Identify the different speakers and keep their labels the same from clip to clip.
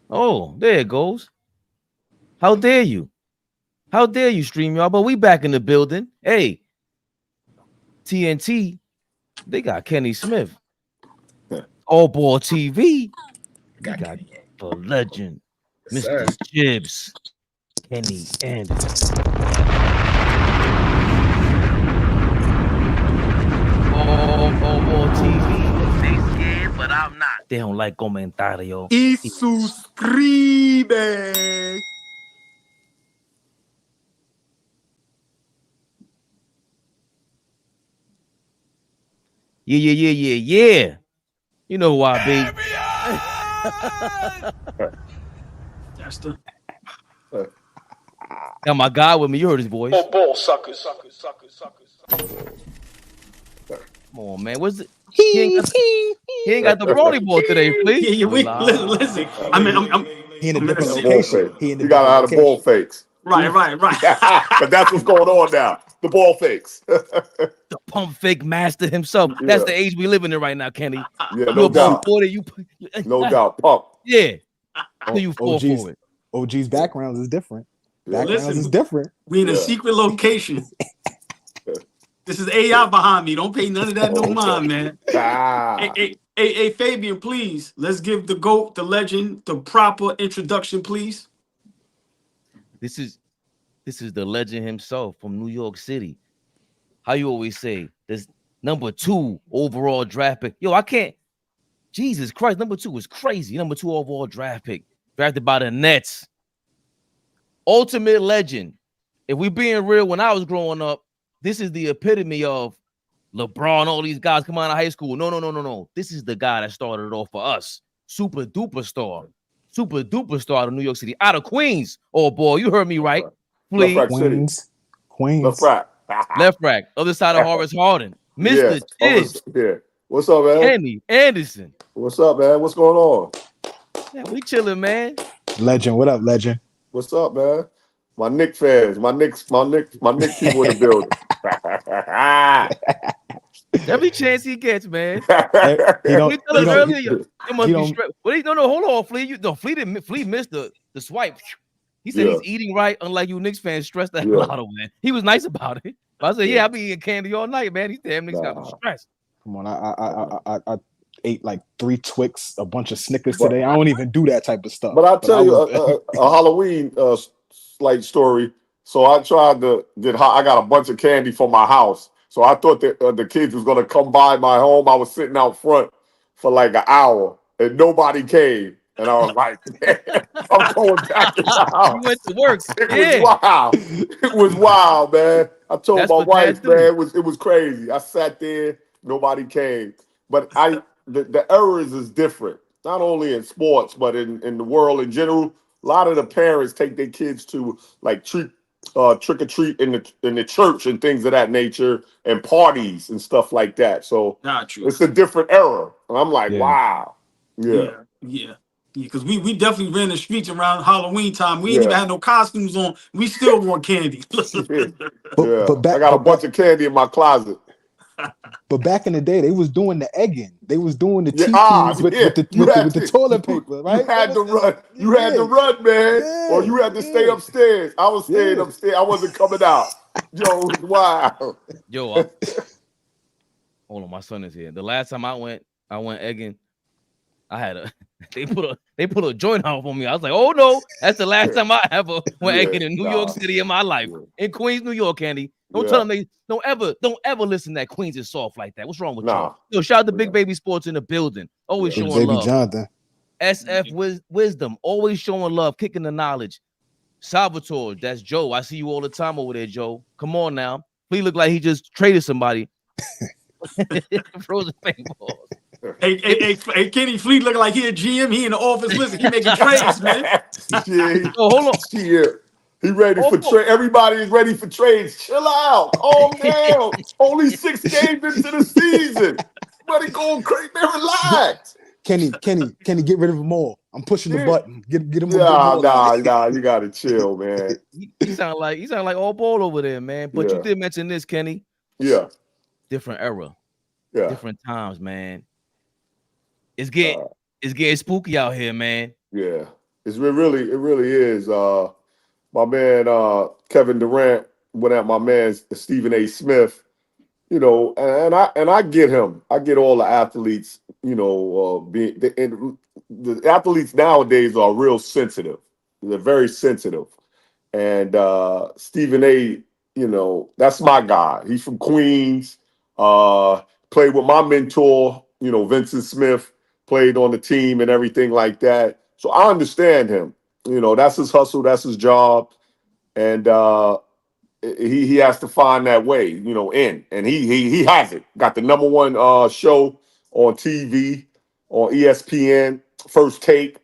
Speaker 1: Oh, there it goes. How dare you? How dare you, stream y'all? But we back in the building. Hey, TNT, they got Kenny Smith. AllBall TV, we got the legend,
Speaker 2: Yes,
Speaker 1: Mr.
Speaker 2: sir.
Speaker 1: Jibs, Kenny Anderson. AllBall TV, they scared, but I'm not. They don't like comentario.
Speaker 2: Y suscribe.
Speaker 1: Yeah. You know who I be.
Speaker 2: That's the
Speaker 1: Got my guy with me. You heard his voice.
Speaker 2: ball suckers.
Speaker 1: Come on, man. What's it? He ain't got the brony ball today, please.
Speaker 2: Yeah, listen. I mean, I'm
Speaker 3: He in a
Speaker 2: I'm
Speaker 3: different
Speaker 2: gonna
Speaker 3: location.
Speaker 4: He
Speaker 3: He in a
Speaker 4: got a lot
Speaker 3: different
Speaker 4: of ball
Speaker 3: location.
Speaker 4: fakes.
Speaker 2: right.
Speaker 4: But that's what's going on now. The ball fakes.
Speaker 1: The pump fake master himself. That's the age we living in right now, Kenny.
Speaker 4: Yeah,
Speaker 1: You
Speaker 4: no
Speaker 1: about
Speaker 4: doubt.
Speaker 1: 40, you
Speaker 4: No doubt. Pump.
Speaker 1: Yeah. So you fall
Speaker 3: OG's,
Speaker 1: for it.
Speaker 3: OG's backgrounds is different.
Speaker 4: Yeah.
Speaker 3: Backgrounds
Speaker 2: Listen,
Speaker 3: is different.
Speaker 2: we in a
Speaker 4: Yeah.
Speaker 2: secret location. This is AI behind me. Don't pay none of that no mind, man.
Speaker 4: Ah.
Speaker 2: Hey, Fabian, please. Let's give the GOAT, the legend, the proper introduction, please.
Speaker 1: This is the legend himself from New York City. How you always say this #2 overall draft pick. Yo, I can't. Jesus Christ, #2 is crazy. #2 overall draft pick, drafted by the Nets. Ultimate legend. If we being real, when I was growing up, this is the epitome of LeBron, all these guys come out of high school. No. This is the guy that started it all for us. Super duper star out of New York City, out of Queens. Oh boy, you heard me right. Please.
Speaker 4: Left rack city.
Speaker 3: Queens.
Speaker 4: Left rack.
Speaker 1: Left rack, other side of Horace Harden. Mr. Jibs.
Speaker 4: Yeah. What's up, man?
Speaker 1: Kenny Anderson.
Speaker 4: What's up, man? What's going on?
Speaker 1: Yeah, we chilling, man.
Speaker 3: Legend. What up, legend?
Speaker 4: What's up, man? My Knicks fans, my Knicks people in the building.
Speaker 1: Every chance he gets, man.
Speaker 3: He don't.
Speaker 1: We tell us earlier. It must
Speaker 3: he
Speaker 1: be
Speaker 3: don't-
Speaker 1: straight. Well, no, hold on, Flea. Flea missed the swipe. He said he's eating right, unlike you Knicks fans stressed the hell out of, man. He was nice about it. But I said, I be eating candy all night, man. These damn niggas got me stressed.
Speaker 3: Come on, I ate like 3 Twix, a bunch of Snickers today. I don't even do that type of stuff.
Speaker 4: But I'll tell you a Halloween slight story. So I tried to I got a bunch of candy for my house. So I thought that the kids was going to come by my home. I was sitting out front for like an hour and nobody came. And I was like, I'm going back in the house.
Speaker 1: You went to work.
Speaker 4: It was wild. It was wild, man. I told my wife, man, it was crazy. I sat there, nobody came. But the errors is different, not only in sports, but in the world in general. A lot of the parents take their kids to like trick or treat in the church and things of that nature, and parties and stuff like that. So it's a different era. And I'm like, wow.
Speaker 2: Yeah. Because we definitely ran the streets around Halloween time. We ain't even had no costumes on. We still want candy.
Speaker 4: But I got a bunch of candy in my closet.
Speaker 3: But back in the day, they was doing the egging. They was doing the TQs with the toilet paper, right?
Speaker 4: You had to run. You had to run, man. Or you had to stay upstairs. I was staying upstairs. I wasn't coming out. Yo, it was wild.
Speaker 1: Yo, hold on, my son is here. The last time I went egging. I had they put a joint out for me. I was like, oh no, that's the last time I ever went egging in New York City in my life. In Queens, New York, Candy. Don't tell them don't ever listen that Queens is soft like that. What's wrong with y'all? Yo, shout out to Big Baby Sports in the building. Always showing
Speaker 3: Baby
Speaker 1: love.
Speaker 3: Jonathan.
Speaker 1: SF Wisdom, always showing love, kicking the knowledge. Salvatore, that's Joe. I see you all the time over there, Joe. Come on now. He look like he just traded somebody. Frozen paintballs.
Speaker 2: Hey, Kenny Fleet looking like he a GM. He in the office. Listen, he making trades, man.
Speaker 1: Hold on.
Speaker 4: He ready for trade. Everybody is ready for trades. Chill out. Calm down. Only 6 games into the season. Everybody going crazy. Man, relax.
Speaker 3: Kenny, get rid of them all. I'm pushing the button. Get him.
Speaker 4: Nah. You gotta chill, man.
Speaker 1: He sound like AllBall over there, man. But you did mention this, Kenny.
Speaker 4: Yeah.
Speaker 1: Different era.
Speaker 4: Yeah.
Speaker 1: Different times, man. It's getting spooky out here, man.
Speaker 4: Yeah. It really is. My man Kevin Durant went at my man Stephen A. Smith. You know, and I get him. I get all the athletes. You know, and the athletes nowadays are real sensitive. They're very sensitive. And Stephen A., you know, that's my guy. He's from Queens. Played with my mentor, you know, Vincent Smith, played on the team and everything like that. So I understand him. You know, that's his hustle, that's his job. And he has to find that way, you know, and he has it. Got the #1 show on TV, on ESPN, First Take.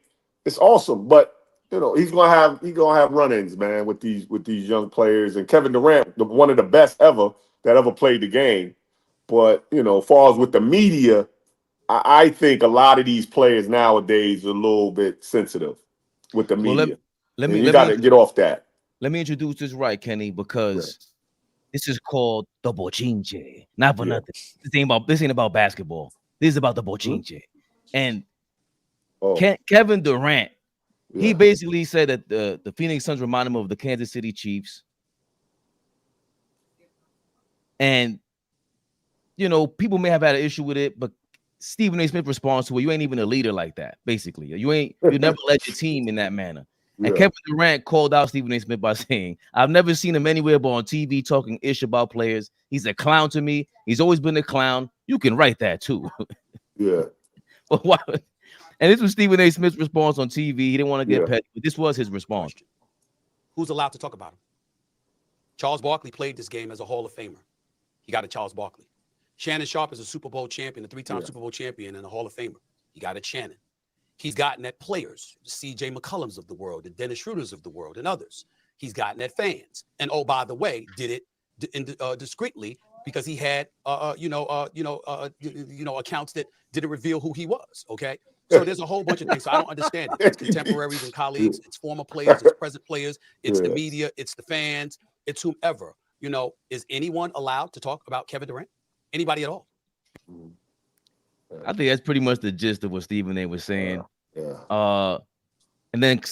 Speaker 4: It's awesome, but you know he's gonna have run-ins, man, with these young players. And Kevin Durant, one of the best ever that ever played the game. But you know, as far as with the media, I think a lot of these players nowadays are a little bit sensitive with the media. You got to get off that.
Speaker 1: Let me introduce this right, Kenny, because this is called the bochinche. Not for nothing. This ain't about basketball. This is about the bochinche. And Kevin Durant, he basically said that the Phoenix Suns remind him of the Kansas City Chiefs. And, you know, people may have had an issue with it, but Stephen A. Smith responds to it. You ain't even a leader like that, basically. You never led your team in that manner. And Kevin Durant called out Stephen A. Smith by saying, I've never seen him anywhere but on TV talking ish about players. He's a clown to me. He's always been a clown. You can write that too.
Speaker 4: Yeah.
Speaker 1: But why? And this was Stephen A. Smith's response on TV. He didn't want to get petty, but this was his response.
Speaker 5: Who's allowed to talk about him? Charles Barkley played this game as a Hall of Famer. He got a Charles Barkley. Shannon Sharpe is a Super Bowl champion, a 3-time Super Bowl champion, and a Hall of Famer. He got a Shannon. He's gotten at players, the C.J. McCollums of the world, the Dennis Schroeders of the world, and others. He's gotten at fans. And oh, by the way, did it discreetly because he had, accounts that didn't reveal who he was. Okay, so there's a whole bunch of things. So I don't understand it. It's contemporaries and colleagues. It's former players. It's present players. It's the media. It's the fans. It's whomever. You know, is anyone allowed to talk about Kevin Durant? Anybody at all?
Speaker 1: I think that's pretty much the gist of what Stephen A. was saying. And then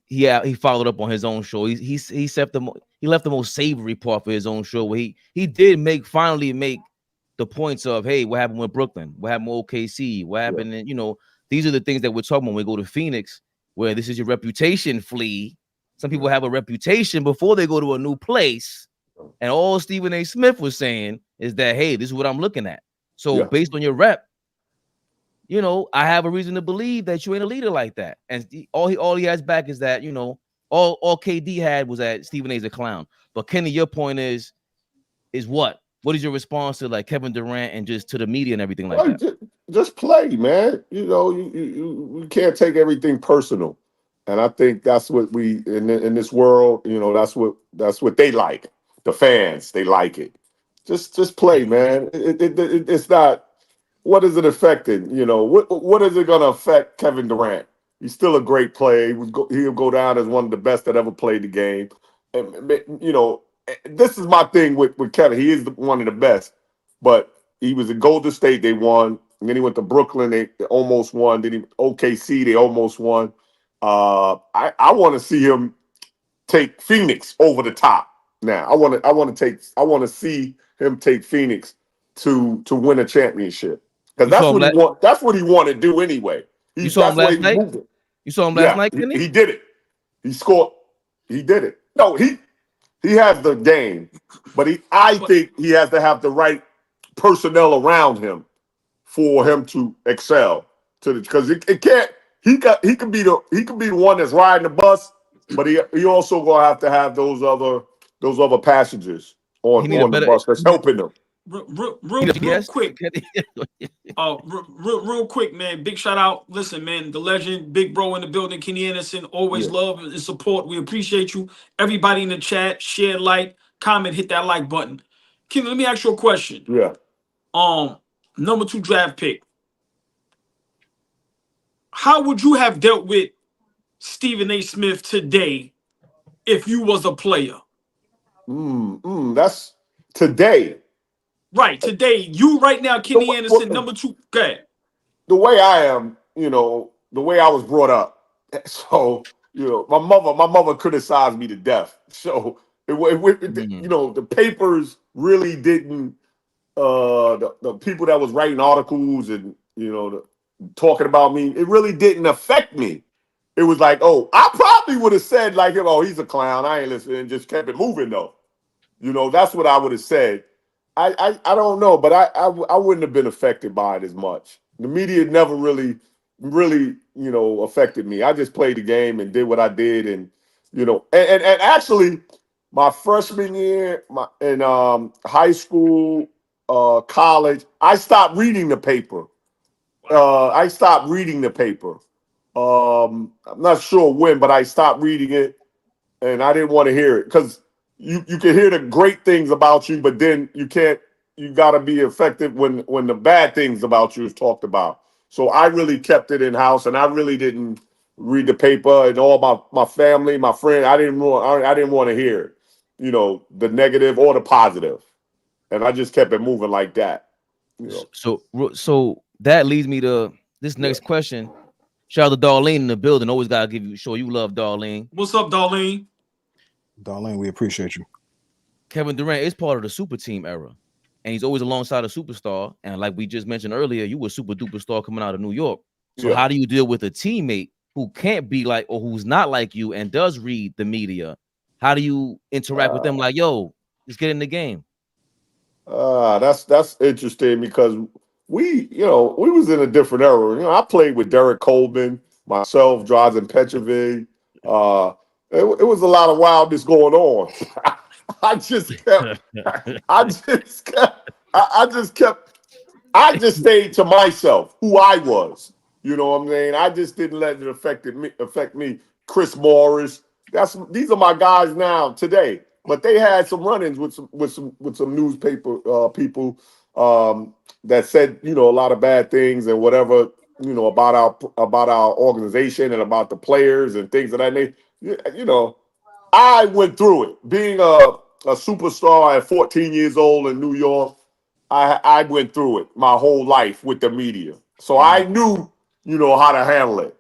Speaker 1: he followed up on his own show. He left the most savory part for his own show where he did finally make the points of, hey, what happened with Brooklyn? What happened with OKC? What happened? And, you know, these are the things that we're talking about when we go to Phoenix, where this is your reputation flee. Some people have a reputation before they go to a new place. And all Stephen A. Smith was saying is that, hey, this is what I'm looking at. So based on your rep, you know, I have a reason to believe that you ain't a leader like that. And all he has back is that, you know, all KD had was that Stephen A's a clown. But Kenny, your point is what? What is your response to like Kevin Durant and just to the media and everything like that?
Speaker 4: Just play, man. You know, you can't take everything personal. And I think that's what we in this world, you know, that's what they like. The fans, they like it. Just play, man. It's not. What is it affecting? You know, what is it going to affect Kevin Durant? He's still a great player. He'll go down as one of the best that ever played the game. And, you know, this is my thing with Kevin. He is one of the best. But he was at Golden State. They won. And then he went to Brooklyn. They almost won. Then OKC. They almost won. I want to see him take Phoenix over the top. Now I want to see him take Phoenix to win a championship. Because that's what he wanted to do anyway.
Speaker 1: You saw him last night? You saw him last night, didn't he?
Speaker 4: He did it. He scored. He did it. No, he has the game, but I think he has to have the right personnel around him for him to excel. Because it can't. He could be the one that's riding the bus, but he also gonna have to have those other passengers on the bus that's helping them.
Speaker 2: Real quick. Real quick, man. Big shout out. Listen, man, the legend, big bro in the building, Kenny Anderson. Always love and support. We appreciate you. Everybody in the chat, share, like, comment, hit that like button. Kenny, let me ask you a question.
Speaker 4: Yeah.
Speaker 2: #2 draft pick. How would you have dealt with Stephen A. Smith today if you was a player?
Speaker 4: That's today.
Speaker 2: Right, today. You right now, Kenny Anderson, #2. Go ahead.
Speaker 4: The way I am, you know, the way I was brought up, So, my mother criticized me to death. So the papers really didn't. The people that was writing articles and talking about me, it really didn't affect me. It was like, oh, I probably would have said like, oh, he's a clown. I ain't listening, and just kept it moving though. That's what I would have said. I don't know, but I wouldn't have been affected by it as much. The media never really affected me. I just played the game and did what I did, and and actually, my freshman year, in high school, college, I stopped reading the paper. I'm not sure when, but I stopped reading it, and I didn't want to hear it because you can hear the great things about you, but then you can't. You got to be effective when the bad things about you is talked about. So I really kept it in house, and I really didn't read the paper and all my family, my friend. I didn't want to hear, the negative or the positive, and I just kept it moving like that.
Speaker 1: So that leads me to this next question. Shout out to Darlene in the building. Always gotta show you love, Darlene.
Speaker 2: What's up, Darlene?
Speaker 3: Darlene, we appreciate you.
Speaker 1: Kevin Durant is part of the super team era, and he's always alongside a superstar. And like we just mentioned earlier, you were a super duper star coming out of New York. So how do you deal with a teammate who can't be like, or who's not like you and does read the media? How do you interact with them? Like, yo, let's get in the game.
Speaker 4: That's interesting because we was in a different era. I played with Derek Coleman, myself, Drazen Petrovic. It was a lot of wildness going on. I just stayed to myself, who I was. You know what I'm saying? I just didn't let it affect me. Chris Morris. These are my guys now today. But they had some run-ins with some newspaper people that said a lot of bad things and whatever about our organization and about the players and things of that nature. I went through it. Being a superstar at 14 years old in New York, I went through it my whole life with the media, so I knew how to handle it.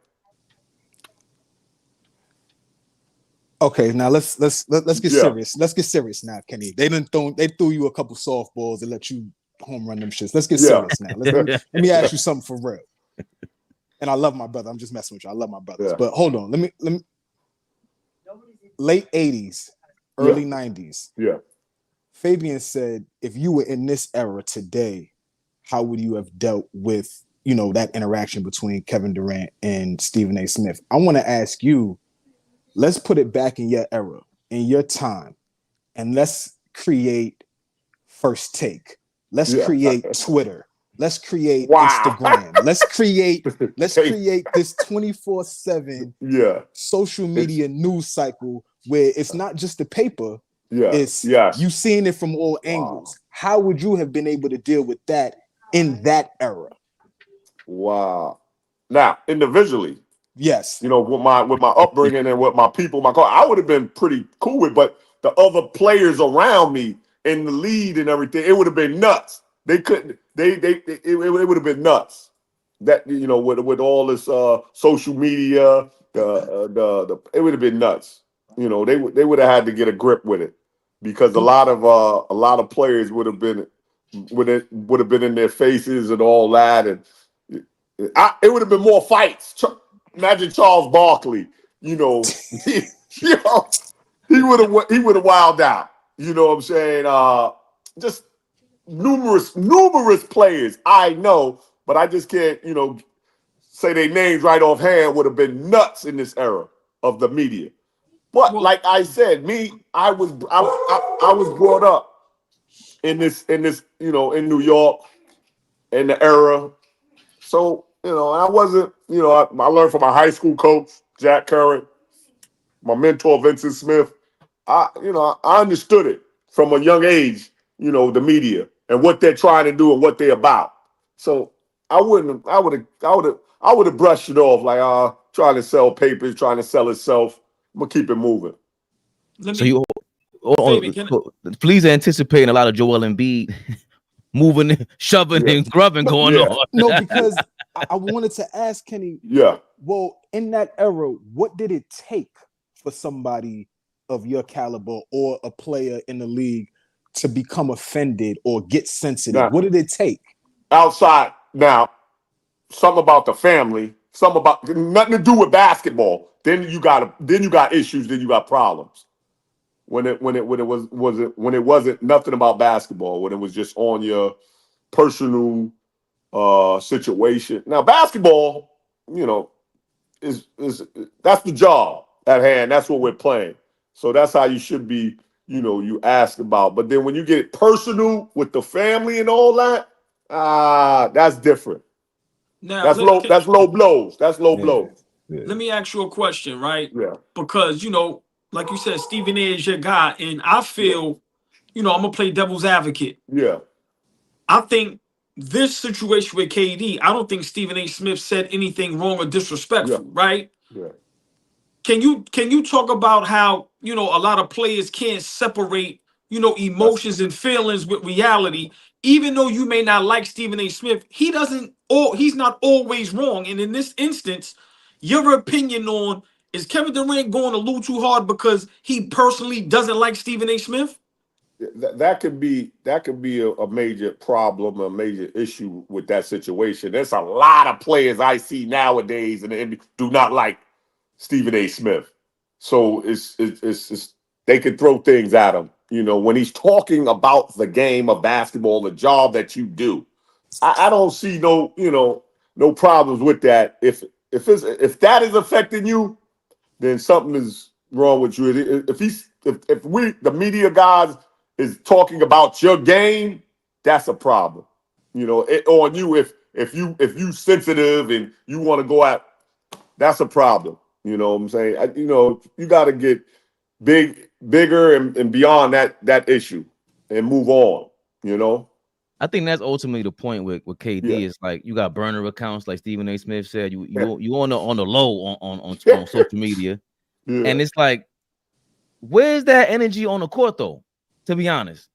Speaker 3: Okay, now let's get serious. Let's get serious now, Kenny. They threw you a couple softballs and let you home run them shits. Let's get serious now. Let me ask you something for real. And I love my brother. I'm just messing with you. I love my brothers. But hold on. Let me late 80s, early 90s.
Speaker 4: Yeah.
Speaker 3: Fabian said, if you were in this era today, how would you have dealt with, that interaction between Kevin Durant and Stephen A. Smith? I want to ask you, let's put it back in your era, in your time, and let's create First Take. Let's create Twitter. Let's create Instagram. Let's create this 24/7 social media news cycle where it's not just the paper. It's you seeing it from all angles. How would you have been able to deal with that in that era?
Speaker 4: Wow. Now, individually,
Speaker 3: yes,
Speaker 4: with my upbringing and with my people, I would have been pretty cool with, but the other players around me in the lead and everything, it would have been nuts. They couldn't. It would have been nuts. That with all this social media, it would have been nuts. They would have had to get a grip with it because a lot of players would have been in their faces and all that, and it would have been more fights. Imagine Charles Barkley. He would have wilded out. You know what I'm saying? Just numerous players I know, but I just can't, say their names right offhand. Would have been nuts in this era of the media. But like I said, I was brought up in this, in New York, in the era. So I wasn't, I learned from my high school coach Jack Curran, my mentor Vincent Smith. I understood it from a young age, the media and what they're trying to do and what they're about. So I would have brushed it off trying to sell papers, trying to sell itself. I'm gonna keep it moving.
Speaker 1: So you please anticipating a lot of Joel Embiid moving, shoving, and grubbing going on.
Speaker 3: No, because I wanted to ask Kenny.
Speaker 4: Yeah.
Speaker 3: Well, in that era, what did it take for somebody of your caliber or a player in the league to become offended or get sensitive?
Speaker 4: Now,
Speaker 3: what did it take?
Speaker 4: Outside now, something about the family, something about nothing to do with basketball. Then you got issues. Then you got problems. When it wasn't nothing about basketball. When it was just on your personal situation. Now, basketball, is that's the job at hand. That's what we're playing. So that's how you should be, you ask about. But then when you get personal with the family and all that, that's different.
Speaker 2: Now,
Speaker 4: That's low blows. That's low blows.
Speaker 3: Yeah.
Speaker 2: let me ask you a question, right?
Speaker 4: Yeah.
Speaker 2: Because, like you said, Stephen A is your guy. And I feel, I'm going to play devil's advocate.
Speaker 4: Yeah.
Speaker 2: I think this situation with KD, I don't think Stephen A. Smith said anything wrong or disrespectful, right?
Speaker 4: Yeah.
Speaker 2: Can you talk about how, a lot of players can't separate, emotions and feelings with reality, even though you may not like Stephen A. Smith, he's not always wrong. And in this instance, your opinion on, is Kevin Durant going a little too hard because he personally doesn't like Stephen A. Smith?
Speaker 4: That could be a major problem, a major issue with that situation. There's a lot of players I see nowadays in the NBA do not like Stephen A. Smith. So it's they could throw things at him. When he's talking about the game of basketball, the job that you do, I don't see no problems with that. If that is affecting you, then something is wrong with you. If we, the media guys, is talking about your game, that's a problem. On you if you sensitive and you want to go at, that's a problem. You know what I'm saying? You got to get bigger and beyond that issue and move on.
Speaker 1: I think that's ultimately the point with KD.
Speaker 4: Yeah.
Speaker 1: Is like you got burner accounts, like Stephen A. Smith said. You on the low on social media, and it's like, where's that energy on the court though? To be honest,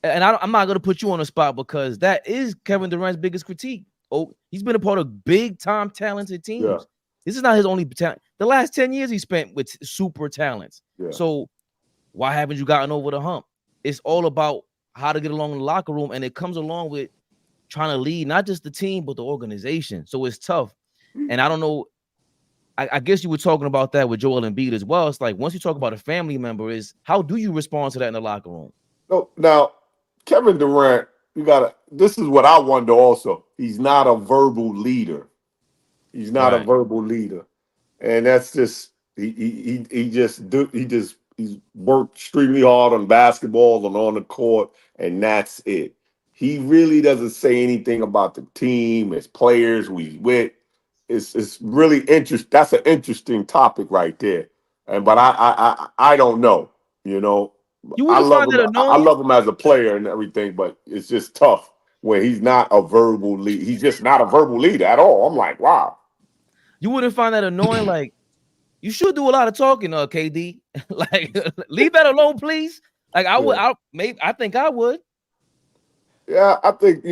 Speaker 1: and I'm not gonna put you on the spot because that is Kevin Durant's biggest critique. Oh, he's been a part of big time talented teams.
Speaker 4: Yeah.
Speaker 1: This is not his only talent. The last 10 years he spent with super talents.
Speaker 4: Yeah.
Speaker 1: So why haven't you gotten over the hump? It's all about how to get along in the locker room, and it comes along with trying to lead not just the team but the organization. So it's tough. And I don't know. I guess you were talking about that with Joel Embiid as well. It's like once you talk about a family member, is how do you respond to that in the locker room?
Speaker 4: No, now Kevin Durant, this is what I wonder also. He's not a verbal leader. He's not a verbal leader. And that's just he's worked extremely hard on basketball and on the court, and that's it. He really doesn't say anything about the team, his players, who he's with. It's really interesting. That's an interesting topic right there. But I don't know. I love him. I love him as a player and everything, but it's just tough when he's not a verbal lead. He's just not a verbal leader at all. I'm like, wow.
Speaker 1: You wouldn't find that annoying? Like, you should do a lot of talking, KD. Like, leave that alone, please. Like, I would. I think I would.
Speaker 4: Yeah, I think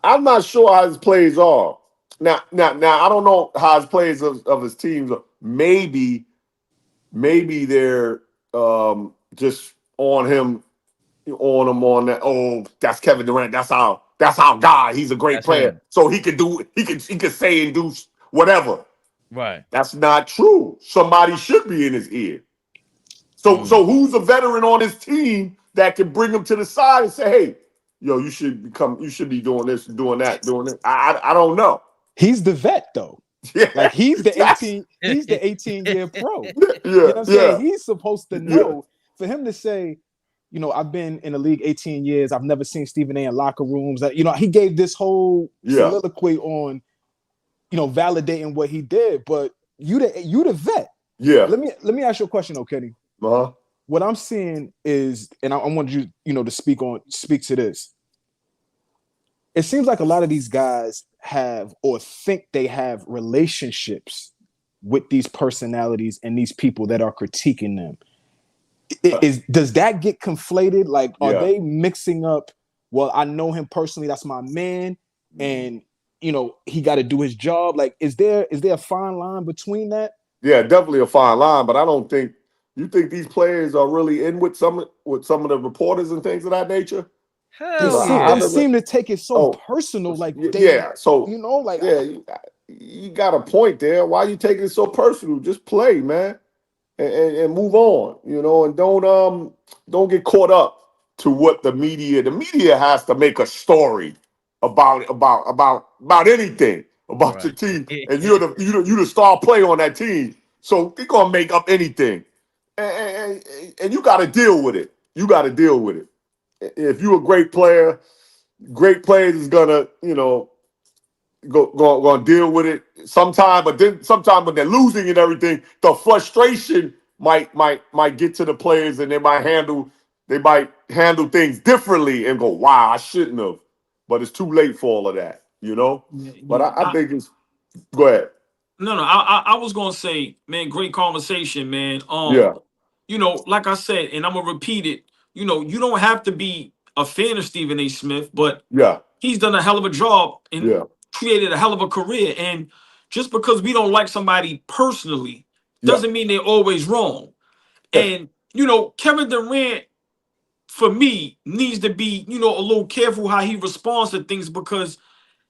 Speaker 4: I'm not sure how his plays are. Now, I don't know how his plays of his teams are. Maybe they're just on him, on that. Oh, that's Kevin Durant. That's our guy. He's a great player, him. So he can say and do whatever.
Speaker 1: Right.
Speaker 4: That's not true. Somebody should be in his ear. So who's a veteran on his team that can bring him to the side and say, hey, yo, you should be doing this, doing that, doing it. I don't know.
Speaker 3: He's the vet though.
Speaker 4: Yeah.
Speaker 3: Like he's the 18-year pro. You know what I'm saying? He's supposed to know. For him to say, I've been in the league 18 years. I've never seen Stephen A in locker rooms. He gave this whole soliloquy on, validating what he did. But you the vet.
Speaker 4: Yeah.
Speaker 3: Let me ask you a question, Kenny.
Speaker 4: Uh-huh.
Speaker 3: What I'm seeing is, and I want you, to speak to this. It seems like a lot of these guys have or think they have relationships with these personalities and these people that are critiquing them. Does that get conflated? Like, are they mixing up well, I know him personally, that's my man, and you know, he got to do his job. Like, is there a fine line between that?
Speaker 4: Yeah, definitely a fine line, but I don't think you think these players are really in with some of the reporters and things of that nature.
Speaker 1: Hell
Speaker 3: They
Speaker 1: yeah.
Speaker 3: seem to take it so
Speaker 4: Oh,
Speaker 3: personal, like
Speaker 4: yeah. So
Speaker 3: you know, like
Speaker 4: yeah, you got a point there. Why you taking it so personal? Just play, man, and move on. You know, and don't get caught up to what the media has to make a story about anything about your
Speaker 1: Right.
Speaker 4: team, and you're the star player on that team. So they're gonna make up anything, and you got to deal with it. You got to deal with it. If you're a great player, great players is gonna gonna deal with it sometime. But then sometime when they're losing and everything, the frustration might get to the players, and they might handle things differently and go, wow, I shouldn't have. But it's too late for all of that, you know. But I think it's go ahead.
Speaker 2: No, I was gonna say, man, great conversation, man.
Speaker 4: Yeah,
Speaker 2: You know, like I said, and I'm gonna repeat it. You know, you don't have to be a fan of Stephen A. Smith, but
Speaker 4: yeah,
Speaker 2: he's done a hell of a job
Speaker 4: yeah,
Speaker 2: and created a hell of a career. And just because we don't like somebody personally
Speaker 4: yeah,
Speaker 2: doesn't mean they're always wrong.
Speaker 4: yeah,
Speaker 2: And you know, Kevin Durant, for me, needs to be, you know, a little careful how he responds to things, because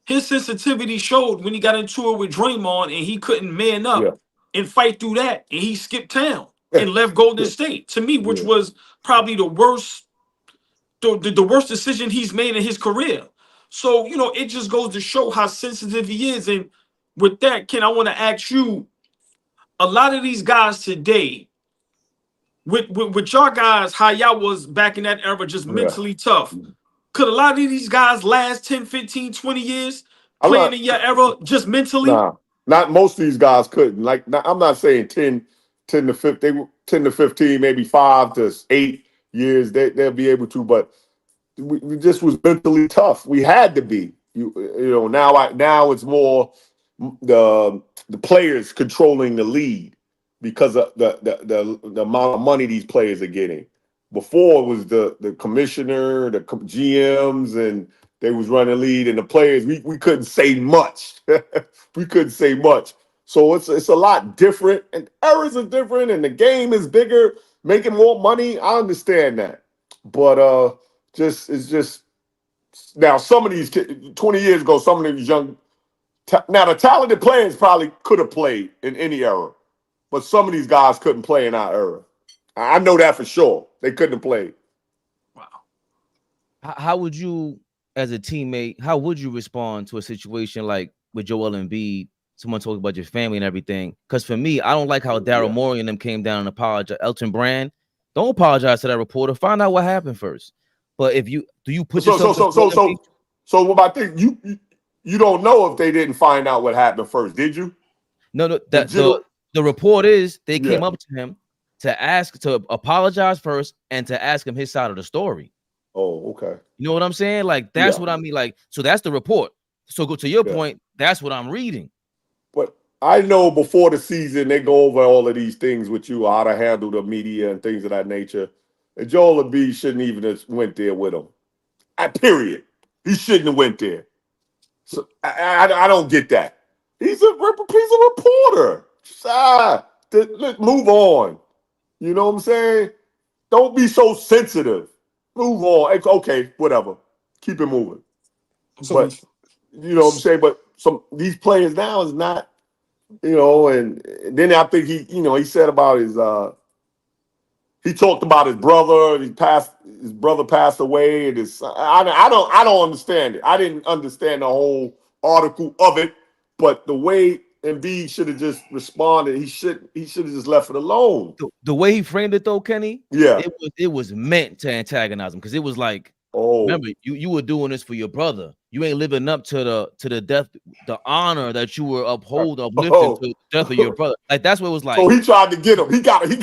Speaker 2: his sensitivity showed when he got into it with Draymond and he couldn't man
Speaker 4: yeah,
Speaker 2: up and fight through that, and he skipped town and left Golden State, to me, which
Speaker 4: yeah,
Speaker 2: was probably the worst decision he's made in his career. So, you know, it just goes to show how sensitive he is. And with that, Ken, I want to ask you, a lot of these guys today, with y'all guys, how y'all was back in that era, just
Speaker 4: yeah.
Speaker 2: mentally tough. Could a lot of these guys last 10, 15, 20 years
Speaker 4: I'm
Speaker 2: playing
Speaker 4: not.
Speaker 2: in your era just mentally?
Speaker 4: Nah, not most of these guys couldn't. Like, I'm not saying 10 to 15, 10 to 15, maybe 5 to 8 years. They'll be able to, but we just was mentally tough. We had to be. You know, now it's more the players controlling the lead because of the amount of money these players are getting. Before it was the commissioner, the GMs, and they was running lead, and the players we couldn't say much. We couldn't say much. So it's a lot different, and eras are different, and the game is bigger, making more money. I understand that, but it's just now some of these 20 years ago, some of these young now the talented players probably could have played in any era, but some of these guys couldn't play in our era. I know that for sure. They couldn't have played.
Speaker 2: Wow.
Speaker 1: How would you, as a teammate, how would you respond to a situation like with Joel Embiid? Someone talking about your family and everything. Because for me, I don't like how Daryl Morey and them came down and apologized. Elton Brand, don't apologize to that reporter. Find out what happened first. But if you put yourself
Speaker 4: so what I think you don't know if they didn't find out what happened first, did you?
Speaker 1: No, that the report is they came up to him to apologize first and to ask him his side of the story.
Speaker 4: Oh, okay.
Speaker 1: You know what I'm saying? Like, that's what I mean. Like, so that's the report. So go to your point. That's what I'm reading.
Speaker 4: But I know before the season, they go over all of these things with you, how to handle the media and things of that nature. And Joel Embiid shouldn't even have went there with him. Period. He shouldn't have went there. So I don't get that. He's a reporter. Let's move on. You know what I'm saying? Don't be so sensitive. Move on. It's okay, whatever. Keep it moving. But you know what I'm saying? But these players now is not, you know, and then I think he said about his he talked about his brother, his brother passed away, and I don't understand it. I didn't understand the whole article of it, but the way Embiid should have just responded, he should have just left it alone.
Speaker 1: The way he framed it though, Kenny, it was meant to antagonize him, because it was like, remember, you were doing this for your brother. You ain't living up to the death, the honor that you were uplifting to the death of your brother. Like, that's what it was like.
Speaker 4: So he tried to get him. He got him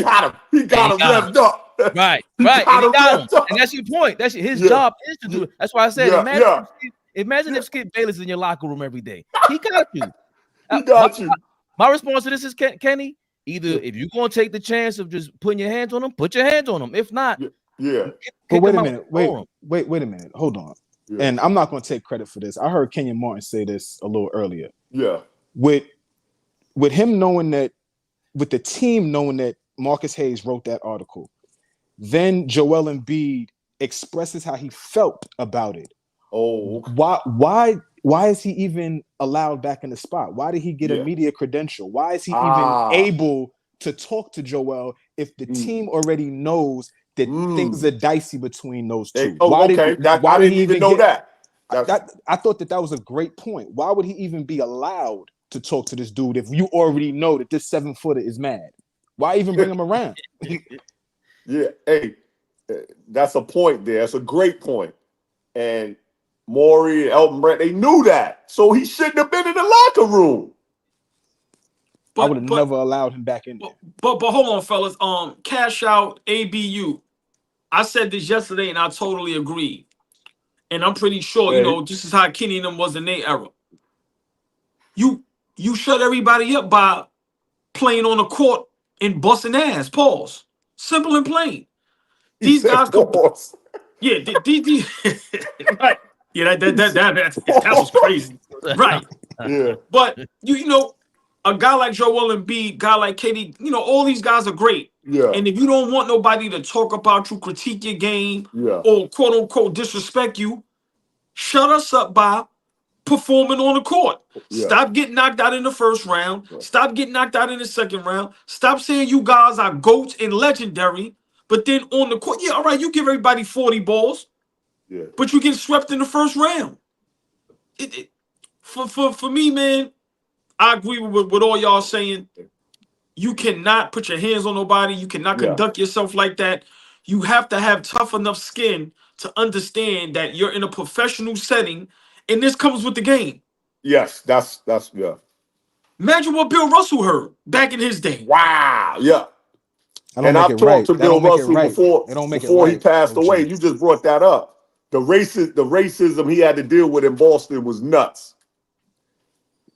Speaker 4: revved up.
Speaker 1: Right. And he got him. And that's your point. That's his job is to do it. That's why I said, imagine if Skip Bayless is in your locker room every day. He got you.
Speaker 4: He got you.
Speaker 1: My response to this is, Kenny, either if you're going to take the chance of just putting your hands on him, put your hands on him. If not,
Speaker 3: But wait a minute. Wait a minute. Hold on. and I'm not going to take credit for this. I heard Kenyon Martin say this a little earlier.
Speaker 4: Yeah.
Speaker 3: With him knowing that, with the team knowing that Marcus Hayes wrote that article, then Joel Embiid expresses how he felt about it.
Speaker 4: Oh,
Speaker 3: Why is he even allowed back in the spot? Why did he get a media credential? Why is he even able to talk to Joel if the team already knows that things are dicey between those two?
Speaker 4: I didn't even know that.
Speaker 3: I thought that was a great point. Why would he even be allowed to talk to this dude if you already know that this 7-footer is mad? Why even bring him around?
Speaker 4: Yeah, hey, that's a point there. That's a great point. And Maury, Elton Brand, they knew that. So he shouldn't have been in the locker room.
Speaker 3: I would have never allowed him back in there.
Speaker 2: But hold on, fellas. Cash out ABU. I said this yesterday and I totally agree. And I'm pretty sure, this is how Kenny and them was in their era. You shut everybody up by playing on the court and busting ass. Pause. Simple and plain. These guys
Speaker 4: pause.
Speaker 2: Yeah, these right. Yeah, that was crazy. Right.
Speaker 4: Yeah.
Speaker 2: But you know, a guy like Joel Embiid, guy like KD, all these guys are great.
Speaker 4: Yeah.
Speaker 2: And if you don't want nobody to talk about you, critique your game, or quote unquote disrespect you, shut us up by performing on the court. Stop getting knocked out in the first round. Stop getting knocked out in the second round. Stop saying you guys are GOATs and legendary. But then on the court, all right, you give everybody 40 balls, but you get swept in the first round. For me, man, I agree with all y'all saying. You cannot put your hands on nobody. You cannot conduct yourself like that. You have to have tough enough skin to understand that you're in a professional setting, and this comes with the game.
Speaker 4: Yes, that's.
Speaker 2: Imagine what Bill Russell heard back in his day.
Speaker 4: Wow, yeah. And I've talked to Bill Russell before he passed away. You just brought that up. The racism he had to deal with in Boston was nuts.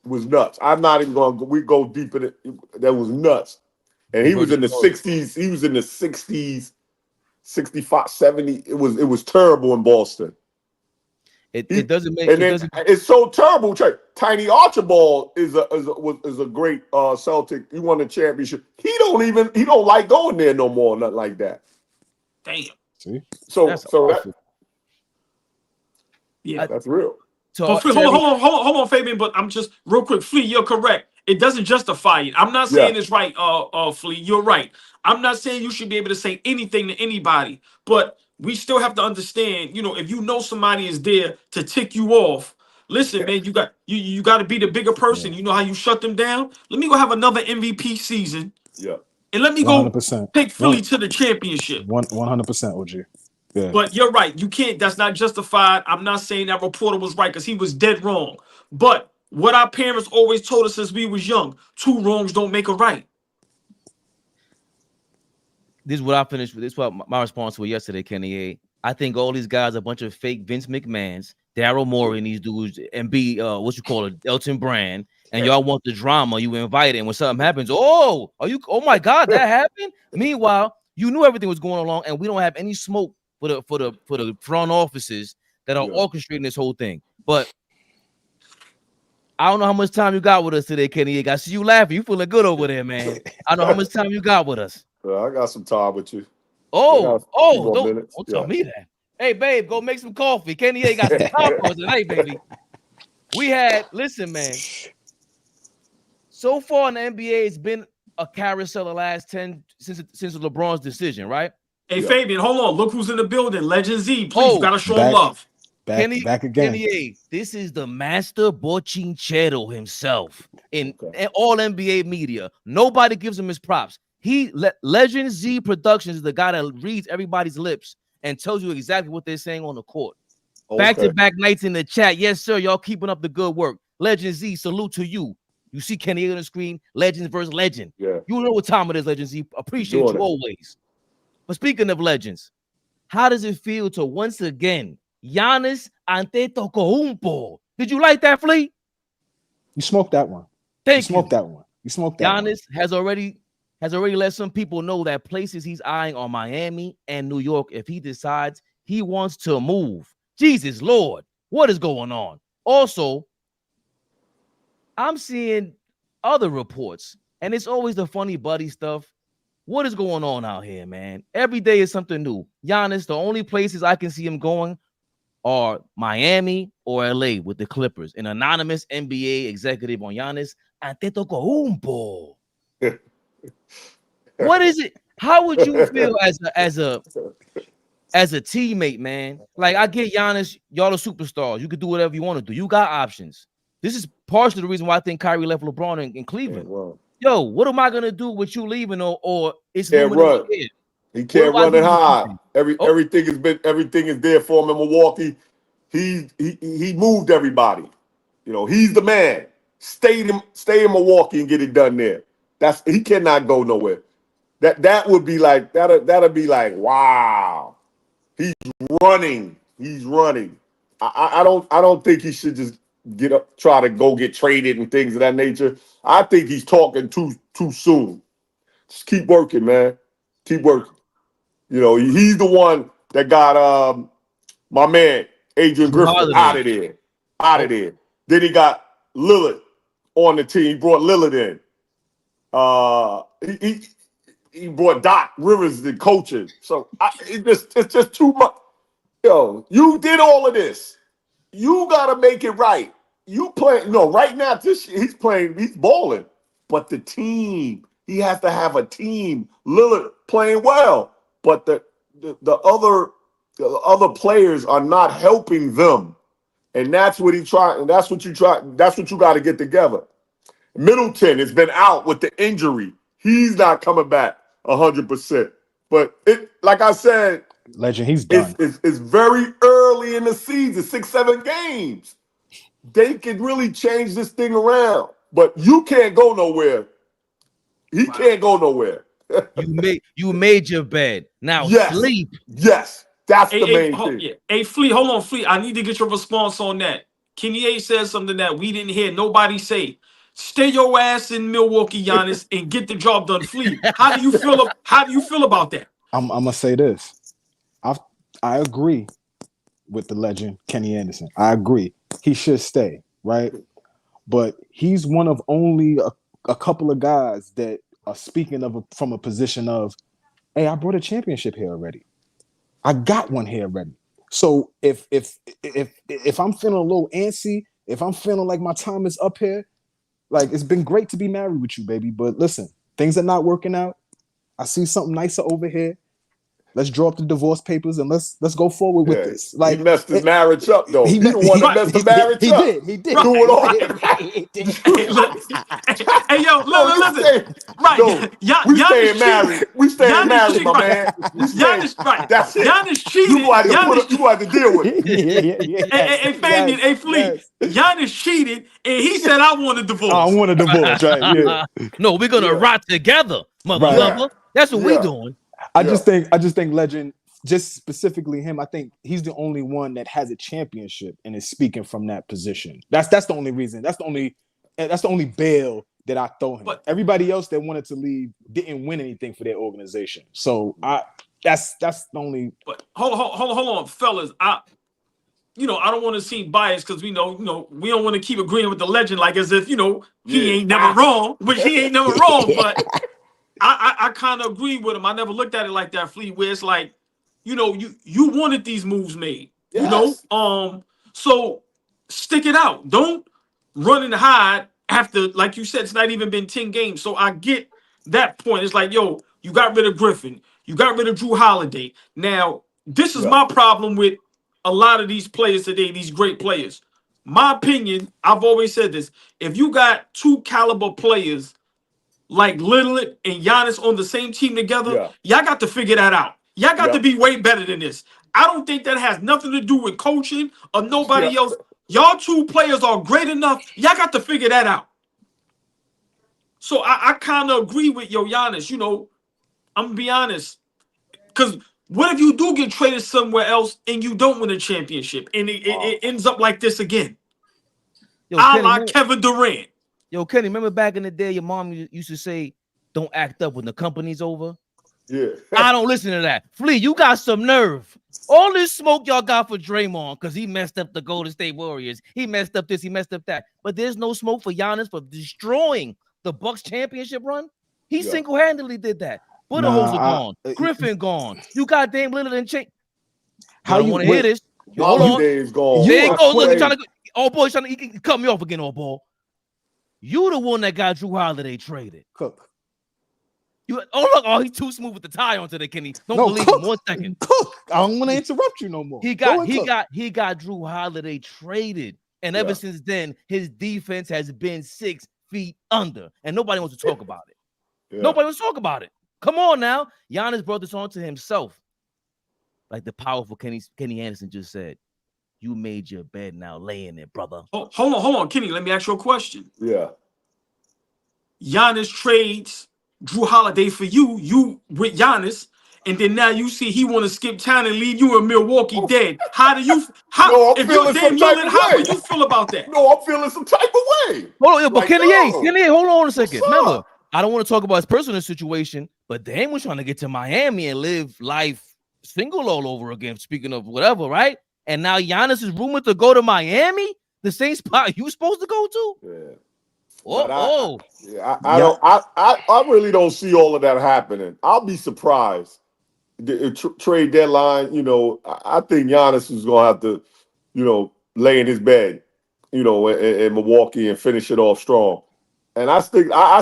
Speaker 4: It was nuts. I'm not even going to go deep in it. That was nuts. And he was in the 60s. He was in the 60s, 65, 70. It was terrible in Boston.
Speaker 1: It doesn't make
Speaker 4: it's so terrible. Tiny Archibald is a great Celtic. He won the championship. He don't like going there no more. Nothing like that.
Speaker 2: Damn.
Speaker 3: See?
Speaker 4: So
Speaker 2: that's
Speaker 4: real.
Speaker 2: But hold on, Fabian. But I'm just real quick, Flea. You're correct. It doesn't justify it. I'm not saying it's right, Flea. You're right. I'm not saying you should be able to say anything to anybody, but we still have to understand, if you know somebody is there to tick you off, listen, man, you got to be the bigger person. You know how you shut them down? Let me go have another MVP season.
Speaker 4: Yeah.
Speaker 2: And let me
Speaker 3: 100%.
Speaker 2: go take Philly to the championship.
Speaker 3: 100%, OG. Yeah.
Speaker 2: But you're right. You can't. That's not justified. I'm not saying that reporter was right because he was dead wrong. But what our parents always told us since we was young, 2 wrongs don't make a right.
Speaker 1: This is what I finished with. This is what my response was yesterday, Kenny A. I think all these guys are a bunch of fake Vince McMahons, Daryl Morey, and these dudes, and Elton Brand, and y'all want the drama. You invite it, and when something happens, oh my God, that happened. Meanwhile, you knew everything was going along, and we don't have any smoke for the front offices that are orchestrating this whole thing. But I don't know how much time you got with us today, Kenny. I see you laughing. You feeling good over there, man. I don't know how much time you got with us.
Speaker 4: I got some time with you.
Speaker 1: Don't tell me that. Hey, babe, go make some coffee. Kenny A got some time for us tonight, baby. Listen, man. So far in the NBA, it's been a carousel the last 10 since LeBron's decision, right?
Speaker 2: Hey, Fabian, hold on. Look who's in the building. Legend Z, please. You gotta show him love.
Speaker 3: Back again.
Speaker 1: Kenny A, this is the master bochinchero himself in all NBA media. Nobody gives him his props. Legend Z Productions is the guy that reads everybody's lips and tells you exactly what they're saying on the court. Back-to-back nights in the chat. Yes, sir. Y'all keeping up the good work. Legend Z, salute to you. You see Kenny A on the screen. Legends versus legend.
Speaker 4: Yeah.
Speaker 1: You know what time it is, Legend Z. Appreciate you always. But speaking of legends, how does it feel to once again Giannis Antetokounmpo? Did you like that, Flea?
Speaker 3: You smoked that one.
Speaker 1: You
Speaker 3: smoked that one.
Speaker 1: Giannis has already let some people know that places he's eyeing are Miami and New York if he decides he wants to move. Jesus Lord, what is going on? Also, I'm seeing other reports, and it's always the funny buddy stuff. What is going on out here, man? Every day is something new. Giannis, the only places I can see him going are Miami or LA with the Clippers. An anonymous NBA executive on Giannis, Antetokounmpo. What is it? How would you feel as a teammate, man? Like, I get Giannis, y'all are superstars. You can do whatever you want to do. You got options. This is partially the reason why I think Kyrie left LeBron in Cleveland.
Speaker 4: Yeah, well,
Speaker 1: Yo, what am I gonna do with you leaving, or it's
Speaker 4: can't run.
Speaker 1: here?
Speaker 4: He can't run it high.
Speaker 1: Oh.
Speaker 4: Everything is there for him in Milwaukee. He moved everybody. You know, he's the man. Stay in Milwaukee and get it done there. He cannot go nowhere. That would be like that'll be like, wow. He's running. He's running. I don't think he should just try to go get traded and things of that nature. I think he's talking too soon. Just keep working, man. Keep working. You know, he's the one that got my man Adrian Griffin out of there. Then he got Lillard on the team. He brought Lillard in. He brought Doc Rivers the coaching. So it's just too much. Yo, you did all of this. You gotta make it right. You play right now. This year, he's balling. But the team, he has to have a team. Lillard playing well, but the other players are not helping them. And that's what he tried, and that's what you got to get together. Middleton has been out with the injury. He's not coming back 100%. But like I said,
Speaker 3: Legend, he's done.
Speaker 4: It's very early in the season, 6-7 games. They could really change this thing around. But you can't go nowhere. He can't go nowhere.
Speaker 1: You made your bed. Now sleep.
Speaker 4: Yes. That's the main thing.
Speaker 2: Yeah. Hey, Fleet, hold on, Fleet. I need to get your response on that. Kenny A says something that we didn't hear nobody say. Stay your ass in Milwaukee, Giannis, and get the job done. Fleet, how do you feel about that?
Speaker 3: I'm gonna say this. I agree with the legend Kenny Anderson. I agree. He should stay, right? But he's one of only a couple of guys that are speaking from a position of, hey, I brought a championship here already. I got one here already. So if I'm feeling a little antsy, if I'm feeling like my time is up here, like, it's been great to be married with you, baby. But listen, things are not working out. I see something nicer over here. Let's draw up the divorce papers and let's go forward with this. Like,
Speaker 4: he messed his marriage up, though. He the one that messed the marriage up.
Speaker 3: He did.
Speaker 4: Do it all.
Speaker 2: Hey, yo, listen. Right.
Speaker 4: We staying married. We staying married, my man.
Speaker 2: Giannis, right.
Speaker 4: That's it.
Speaker 2: Giannis cheated.
Speaker 4: You had to deal with it.
Speaker 2: Hey, Fabian, hey, Fleet. Giannis cheated, and he said, I want a divorce.
Speaker 3: I want a divorce, right? Yeah.
Speaker 1: No, we're going to rot together, mother. That's what we're doing.
Speaker 3: I just think Legend, just specifically him, I think he's the only one that has a championship and is speaking from that position. That's the only reason. That's the only bail that I throw him. But everybody else that wanted to leave didn't win anything for their organization. So that's the only.
Speaker 2: But hold on, fellas. I don't want to seem biased because we don't want to keep agreeing with the legend like as if he ain't never wrong, which he ain't never wrong, but. I kind of agree with him. I never looked at it like that, Fleet, where it's like, you wanted these moves made, so stick it out. Don't run and hide after, like you said, it's not even been 10 games. So I get that point. It's like, yo, you got rid of Griffin. You got rid of Drew Holiday. Now, this is my problem with a lot of these players today, these great players. My opinion, I've always said this. If you got two caliber players like Lillard and Giannis on the same team together, y'all got to figure that out. Y'all got to be way better than this. I don't think that has nothing to do with coaching or nobody else. Y'all two players are great enough. Y'all got to figure that out. So I kind of agree with Giannis. I'm going to be honest. Because what if you do get traded somewhere else and you don't win a championship and it ends up like this again? Kevin Durant.
Speaker 1: Yo, Kenny, remember back in the day, your mom used to say, don't act up when the company's over?
Speaker 4: Yeah.
Speaker 1: I don't listen to that. Flea, you got some nerve. All this smoke y'all got for Draymond because he messed up the Golden State Warriors. He messed up this, he messed up that. But there's no smoke for Giannis for destroying the Bucks championship run. He single-handedly did that. Budenholzer gone. Griffin gone. You got Dame Lillard and Chain.
Speaker 3: How you
Speaker 1: want to hear this?
Speaker 4: Hold on. Is gone.
Speaker 1: There you go. Look, he's trying to. Oh boy, he can cut me off again. Oh boy, you the one that got Drew Holiday traded.
Speaker 3: Cook.
Speaker 1: You. Oh look. Oh, he's too smooth with the tie on today, Kenny. Don't believe him 1 second.
Speaker 3: Cook. I don't want to interrupt you no more.
Speaker 1: He got Drew Holiday traded, and ever since then, his defense has been 6 feet under, and nobody wants to talk about it. Nobody wants to talk about it. Come on now, Giannis brought this on to himself, like the powerful Kenny Anderson just said. You made your bed, now lay in it, brother.
Speaker 2: Oh, hold on, Kenny. Let me ask you a question.
Speaker 4: Yeah.
Speaker 2: Giannis trades Drew Holiday for you with Giannis, and then now you see he want to skip town and leave you in Milwaukee dead. How do you? If you're Dame Lillard, how do you feel about that?
Speaker 4: No, I'm feeling some type of way.
Speaker 1: Hold on, but like, Kenny, hold on a second. Remember, I don't want to talk about his personal situation, but Dame was trying to get to Miami and live life single all over again. Speaking of whatever, right? And now Giannis is rumored to go to Miami, the same spot you supposed to go to.
Speaker 4: Yeah. I really don't see all of that happening. I'll be surprised. The trade deadline, I think Giannis is gonna have to, lay in his bed, in Milwaukee and finish it off strong. And I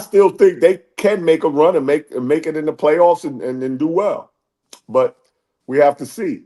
Speaker 4: still think they can make a run and make it in the playoffs and do well. But we have to see.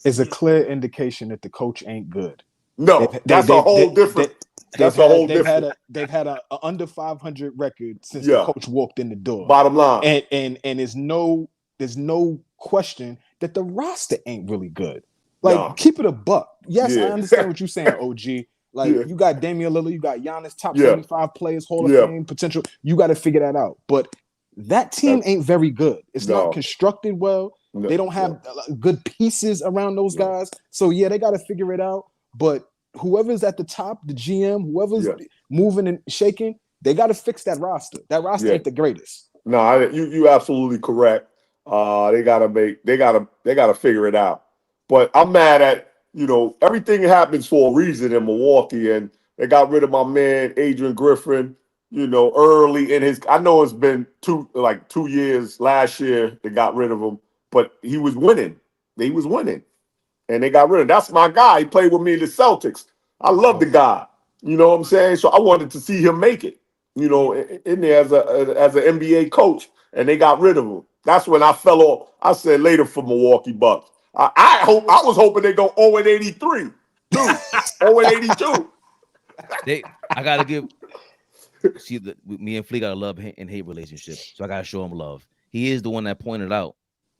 Speaker 3: It's a clear indication that the coach ain't good.
Speaker 4: No, that's a whole different. They've had a under 500 record since the coach walked in the door. Bottom line,
Speaker 3: and there's no question that the roster ain't really good. Like, keep it a buck. Yes, I understand what you're saying, OG. Like, you got Damian Lillard, you got Giannis, top 75 players, Hall of Fame potential. You got to figure that out. But that team ain't very good. It's not constructed well. No, they don't have good pieces around those guys. So, they got to figure it out. But whoever's at the top, the GM, whoever's moving and shaking, they got to fix that roster. That roster ain't the greatest.
Speaker 4: No, you absolutely correct. They gotta figure it out. But I'm mad at, everything happens for a reason in Milwaukee, and they got rid of my man Adrian Griffin, early in his. I know it's been 2 years. Last year they got rid of him, but he was winning. He was winning, and they got rid of him. That's my guy. He played with me in the Celtics. I love the guy. You know what I'm saying? So I wanted to see him make it. In there as an NBA coach, and they got rid of him. That's when I fell off. I said later for Milwaukee Bucks. I was hoping they go 0-83, 0-82.
Speaker 1: I gotta give. See, me and Flea got a love and hate relationship, so I gotta show him love. He is the one that pointed out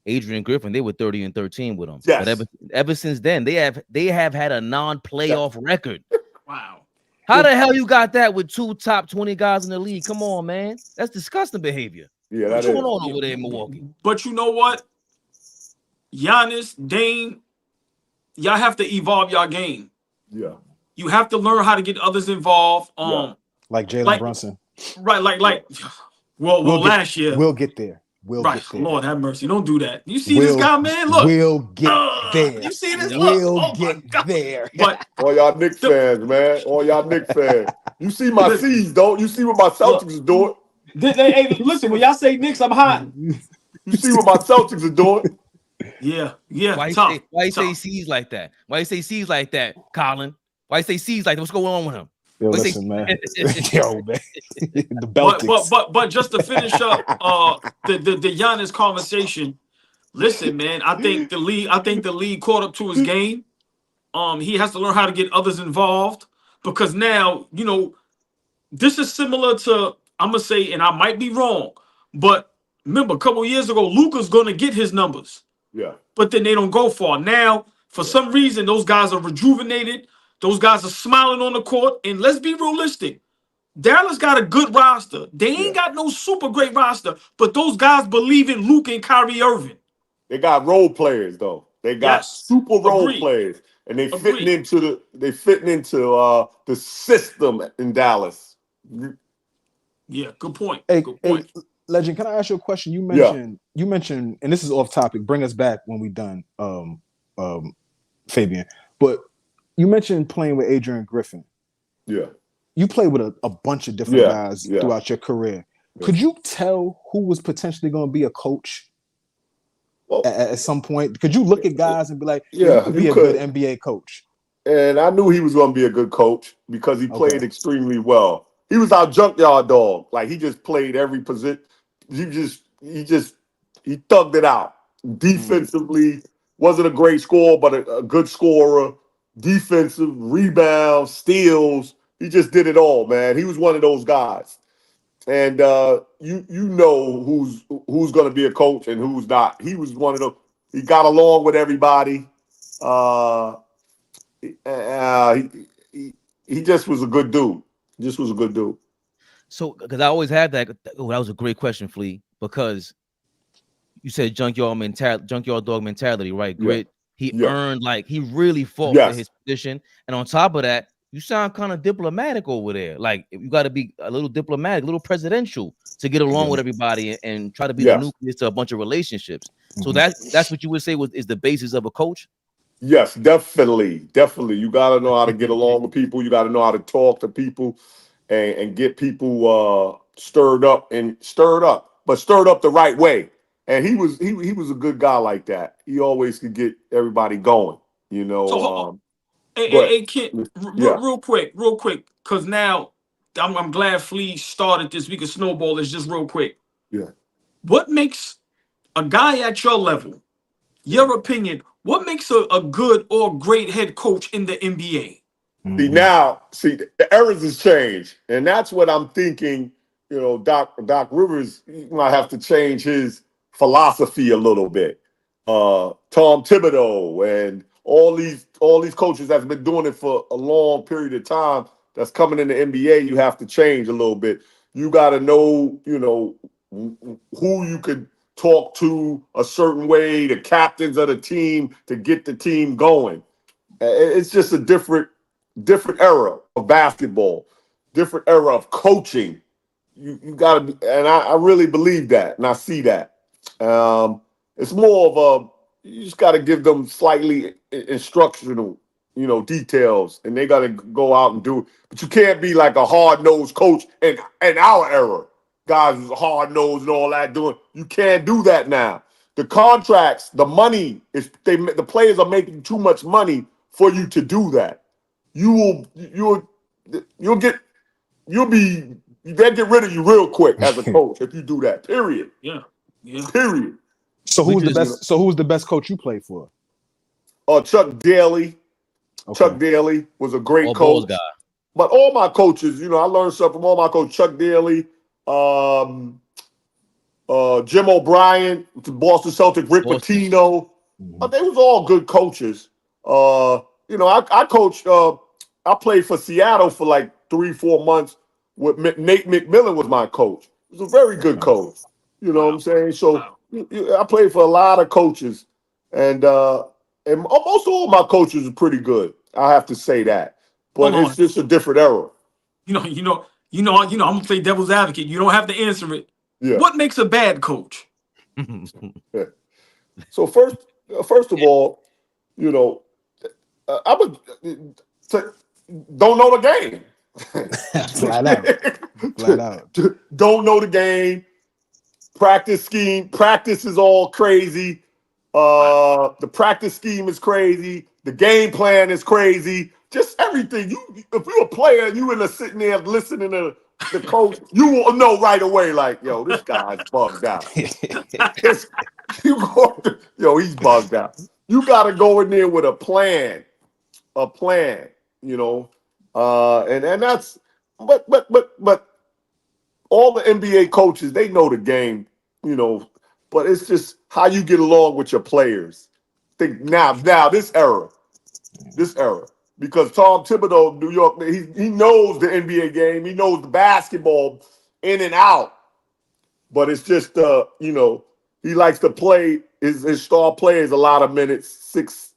Speaker 1: Adrian Griffin. They were 30-13 with him. Yes. But ever since then, they have had a non-playoff record.
Speaker 2: Wow.
Speaker 1: How the hell you got that with 2 top 20 guys in the league? Come on, man. That's disgusting behavior.
Speaker 4: Yeah,
Speaker 1: what's going on over there in Milwaukee?
Speaker 2: But you know what? Giannis, Dame, y'all have to evolve your game.
Speaker 4: Yeah.
Speaker 2: You have to learn how to get others involved.
Speaker 3: Like Jalen Brunson.
Speaker 2: Right, last year.
Speaker 3: We'll get there. Get there.
Speaker 2: Lord have mercy. Don't do that. You see this guy, man? Look.
Speaker 3: We'll get there.
Speaker 2: You see this?
Speaker 3: We'll get there.
Speaker 2: But
Speaker 4: all y'all Knicks fans, man. All y'all Knicks fans. You see my C's, don't you? See what my Celtics are doing?
Speaker 2: Hey, listen, when y'all say Knicks, I'm hot.
Speaker 4: You see what my Celtics are doing?
Speaker 2: Yeah.
Speaker 1: Why you say C's like that? Why you say C's like that, Colin? Why you say C's like that? What's going on with him?
Speaker 3: Yo, listen, man. Yo, man. The Celtics.
Speaker 2: But just to finish up the Giannis conversation, listen, man, I think the league caught up to his game. He has to learn how to get others involved, because now, this is similar to, I'm gonna say, and I might be wrong, but remember a couple of years ago, Luka's gonna get his numbers.
Speaker 4: Yeah.
Speaker 2: But then they don't go far. Now, for some reason, those guys are rejuvenated. Those guys are smiling on the court. And let's be realistic. Dallas got a good roster. They ain't got no super great roster, but those guys believe in Luke and Kyrie Irving.
Speaker 4: They got role players, though. They got super role players, and they fitting into the system in Dallas.
Speaker 2: Yeah, good point.
Speaker 3: Hey,
Speaker 2: good point.
Speaker 3: Legend, can I ask you a question? You
Speaker 4: Yeah.
Speaker 3: mentioned, and this is off topic. Bring us back when we done, Fabian. But you mentioned playing with Adrian Griffin.
Speaker 4: Yeah.
Speaker 3: You played with a bunch of different guys
Speaker 4: Yeah.
Speaker 3: throughout your career.
Speaker 4: Yeah.
Speaker 3: Could you tell who was potentially going to be a coach
Speaker 4: Well,
Speaker 3: at some point? Could you look at guys and be like,
Speaker 4: yeah,
Speaker 3: you could be a good NBA coach?
Speaker 4: And I knew he was going to be a good coach because he played
Speaker 3: Okay.
Speaker 4: extremely well. He was our junkyard dog. Like, he just played every position. He thugged it out. Defensively, wasn't a great scorer, but a good scorer. Defensive, rebounds, steals. He just did it all, man. He was one of those guys. And you know who's going to be a coach and who's not. He was one of those. He got along with everybody. He just was a good dude. Just was a good dude.
Speaker 1: So, because I always had that. Oh, that was a great question, Flea. Because you said junkyard dog mentality, right? Grit. He earned, like, he really fought for his position. And on top of that, you sound kind of diplomatic over there. Like, you got to be a little diplomatic, a little presidential to get along with everybody and try to be the nucleus to a bunch of relationships. So that's what you would say is the basis of a coach.
Speaker 4: Yes, definitely. You got to know how to get along with people. You got to know how to talk to people and get people stirred up, but stirred up the right way. And he was a good guy like that. He always could get everybody going, you know.
Speaker 2: So, hey, Kid, real quick, because now I'm glad Flea started this week of Snowball. Is just real quick.
Speaker 4: Yeah.
Speaker 2: What makes a guy at your level, your opinion, what makes a good or great head coach in the NBA?
Speaker 4: See, the eras has changed, and that's what I'm thinking. You know, Doc Rivers, he might have to change his philosophy a little bit. Tom Thibodeau and all these coaches that's been doing it for a long period of time that's coming in the NBA, you have to change a little bit. You got to know, you know, who you could talk to a certain way, the captains of the team to get the team going. It's just a different era of basketball, different era of coaching. You got to be, and I really believe that, and I see that. It's more of you just got to give them slightly instructional, you know, details, and they got to go out and do it. But you can't be like a hard-nosed coach in our era. Guys who's hard-nosed and all that doing. You can't do that now. The contracts, the money, the players are making too much money for you to do that. They'll get rid of you real quick as a coach if you do that. Period.
Speaker 2: Yeah.
Speaker 4: Period.
Speaker 3: So who's the best? So who's the best coach you played for?
Speaker 4: Chuck Daly. Okay. Chuck Daly was a great coach. Guy. But all my coaches, you know, I learned stuff from all my coaches. Chuck Daly, Jim O'Brien, the Boston Celtics, Rick Pitino. They was all good coaches. You know, I coached. I played for Seattle for like 3-4 months. With Nate McMillan was my coach. He was a very good coach. You know what I'm saying? So I played for a lot of coaches, and most all my coaches are pretty good. I have to say that. But it's just a different era.
Speaker 2: I'm gonna play devil's advocate. You don't have to answer it. Yeah. What makes a bad coach?
Speaker 4: Yeah. So first of all, you know, I would don't know the game.
Speaker 3: Flat out.
Speaker 4: Don't know the game. Practice scheme. Practice is all crazy. The practice scheme is crazy. The game plan is crazy. Just everything. If you're a player and you sitting there listening to the coach, you will know right away, like, yo, this guy's bugged out. He's bugged out. You got to go in there with a plan, you know, and that's, but all the NBA coaches, they know the game, you know, but it's just how you get along with your players. Think now this era, because Tom Thibodeau of New York, he knows the NBA game, he knows the basketball in and out, but it's just you know, he likes to play his star players a lot of minutes, six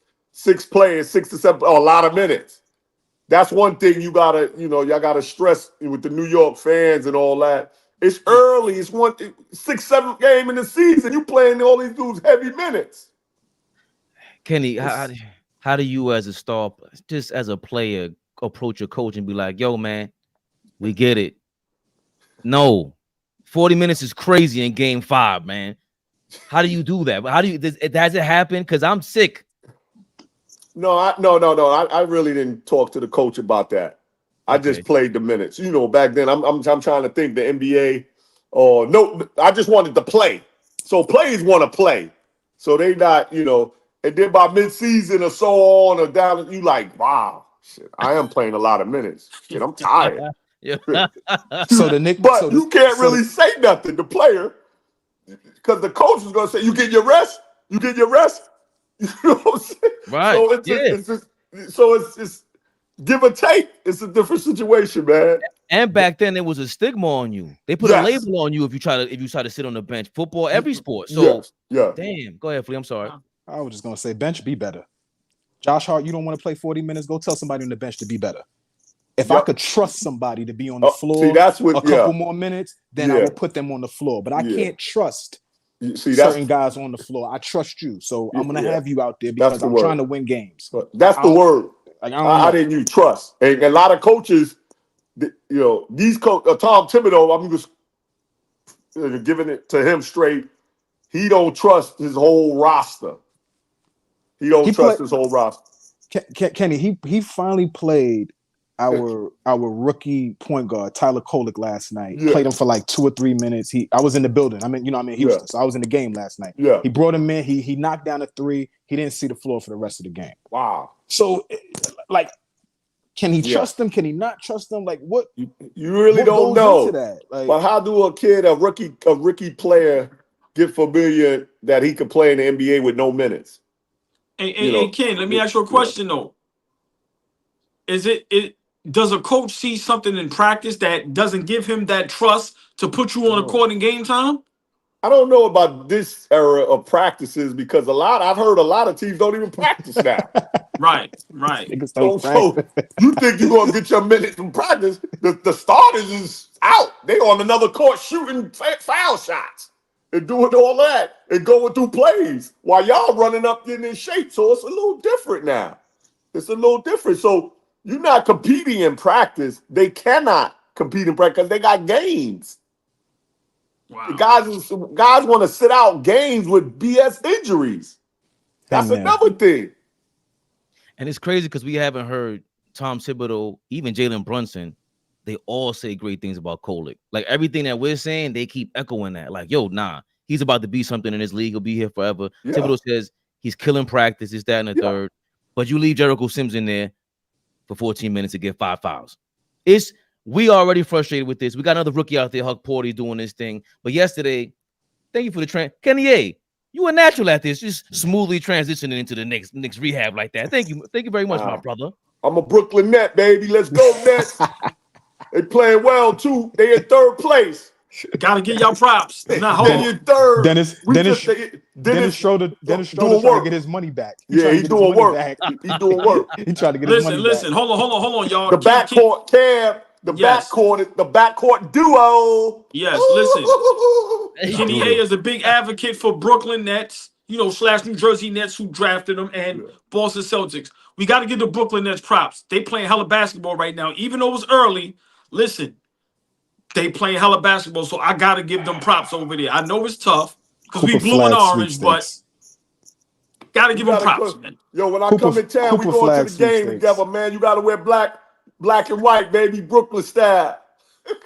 Speaker 4: players, 6 to 7, a lot of minutes. That's one thing y'all gotta stress with the New York fans and all that. It's early. It's 6th, 7th game in the season. You playing all these dudes heavy minutes.
Speaker 1: Kenny, how do you as a star, just as a player, approach your coach and be like, yo, man, we get it. No, 40 minutes is crazy in game 5, man. How do you do that? How do you, does it happen? Because I'm sick.
Speaker 4: No. I really didn't talk to the coach about that. I just played the minutes. You know, back then, I'm trying to think the NBA. No, I just wanted to play. So players want to play. So they not, you know, and then by midseason or so on or down, you like, wow, shit, I am playing a lot of minutes. Shit, I'm tired.
Speaker 3: So the Knicks,
Speaker 4: but you can't really say nothing, the player, because the coach is gonna say, "You get your rest. You get your rest." You know what I'm saying?
Speaker 1: Right.
Speaker 4: So it's give or take. It's a different situation, man.
Speaker 1: And back then there was a stigma on you. They put a label on you if you try to sit on the bench. Football, every sport. So damn. Go ahead, Flea. I'm sorry.
Speaker 3: I was just gonna say, bench be better. Josh Hart, you don't want to play 40 minutes? Go tell somebody on the bench to be better. If I could trust somebody to be on the floor a couple more minutes, then I will put them on the floor. But I can't trust certain guys on the floor. I trust you, so I'm gonna have you out there because I'm trying to win games.
Speaker 4: That's the word. I didn't use trust. And a lot of coaches, you know, these Tom Thibodeau, I'm just giving it to him straight. He don't trust his whole roster. He don't trust his whole roster.
Speaker 3: Kenny, he finally played our rookie point guard Tyler Kolek last night. Played him for like 2 or 3 minutes. I was in the building. I'm in Houston, so I was in the game last night. He brought him in. He knocked down a 3. He didn't see the floor for the rest of the game. Wow. So, like, can he trust them? Can he not trust them? Like, what? You
Speaker 4: really don't know. Like, but how do a rookie player get familiar that he could play in the NBA with no minutes?
Speaker 2: Hey, Ken, let me ask you a question though. Does a coach see something in practice that doesn't give him that trust to put you on the court in game time?
Speaker 4: I don't know about this era of practices because I've heard a lot of teams don't even practice now. Right. So you think you're gonna get your minutes from practice? The starters is out. They on another court shooting foul shots and doing all that and going through plays while y'all running up getting in shape. So it's a little different now. It's a little different. So you're not competing in practice. They cannot compete in practice because they got games. Wow. The guys want to sit out games with BS injuries. That's another thing.
Speaker 1: And it's crazy because we haven't heard Tom Thibodeau, even Jalen Brunson, they all say great things about Kolek. Like everything that we're saying, they keep echoing that. Like, yo, nah, he's about to be something in this league. He'll be here forever. Yeah. Thibodeau says he's killing practice, this, that, and the third. But you leave Jericho Sims in there for 14 minutes to get 5 fouls. We already frustrated with this. We got another rookie out there, Huck Porty, doing this thing. But yesterday, thank you for the Kenny A. You were natural at this, just smoothly transitioning into the Knicks rehab like that. Thank you very much, my brother.
Speaker 4: I'm a Brooklyn Net, baby. Let's go, Nets. They playing well too. They in 3rd place.
Speaker 2: Gotta give y'all props.
Speaker 4: Not holding in 3rd.
Speaker 3: Dennis Schroeder trying to get his money back.
Speaker 4: He's doing work. He's doing work.
Speaker 3: He tried to get his money back.
Speaker 2: Listen. Hold on, y'all.
Speaker 4: The backcourt, Cam. The backcourt duo.
Speaker 2: Yes, listen. Kenny A is a big advocate for Brooklyn Nets, / New Jersey Nets who drafted them, and Boston Celtics. We got to give the Brooklyn Nets props. They playing hella basketball right now. Even though it's early, listen, they playing hella basketball, so I got to give them props over there. I know it's tough because we blue and orange, but got to give them props, man.
Speaker 4: Yo, when I come in town, we going to the game together, man. You got to wear black and white, baby, Brooklyn style.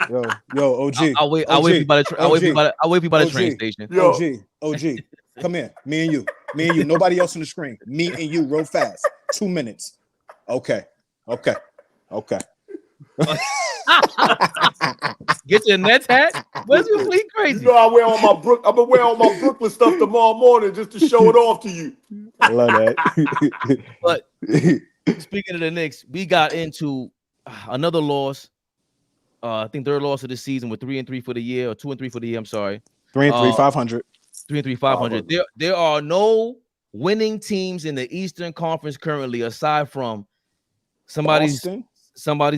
Speaker 3: Yo, OG.
Speaker 1: I'll wait for you by the train station.
Speaker 3: OG, come here. Me and you. Nobody else on the screen. Me and you, real fast. 2 minutes. Okay.
Speaker 1: Get your Nets hat. Where's your fleet crazy?
Speaker 4: I'm gonna wear all my Brooklyn stuff tomorrow morning just to show it off to you.
Speaker 3: I love that.
Speaker 1: But speaking of the Knicks, we got into another loss. I think 3rd loss of the season with 3-3 for the year, or 2-3 for the year. I'm sorry.
Speaker 3: 3-3, 500.
Speaker 1: 3-3, 500. There are no winning teams in the Eastern Conference currently, aside from somebody's
Speaker 4: Boston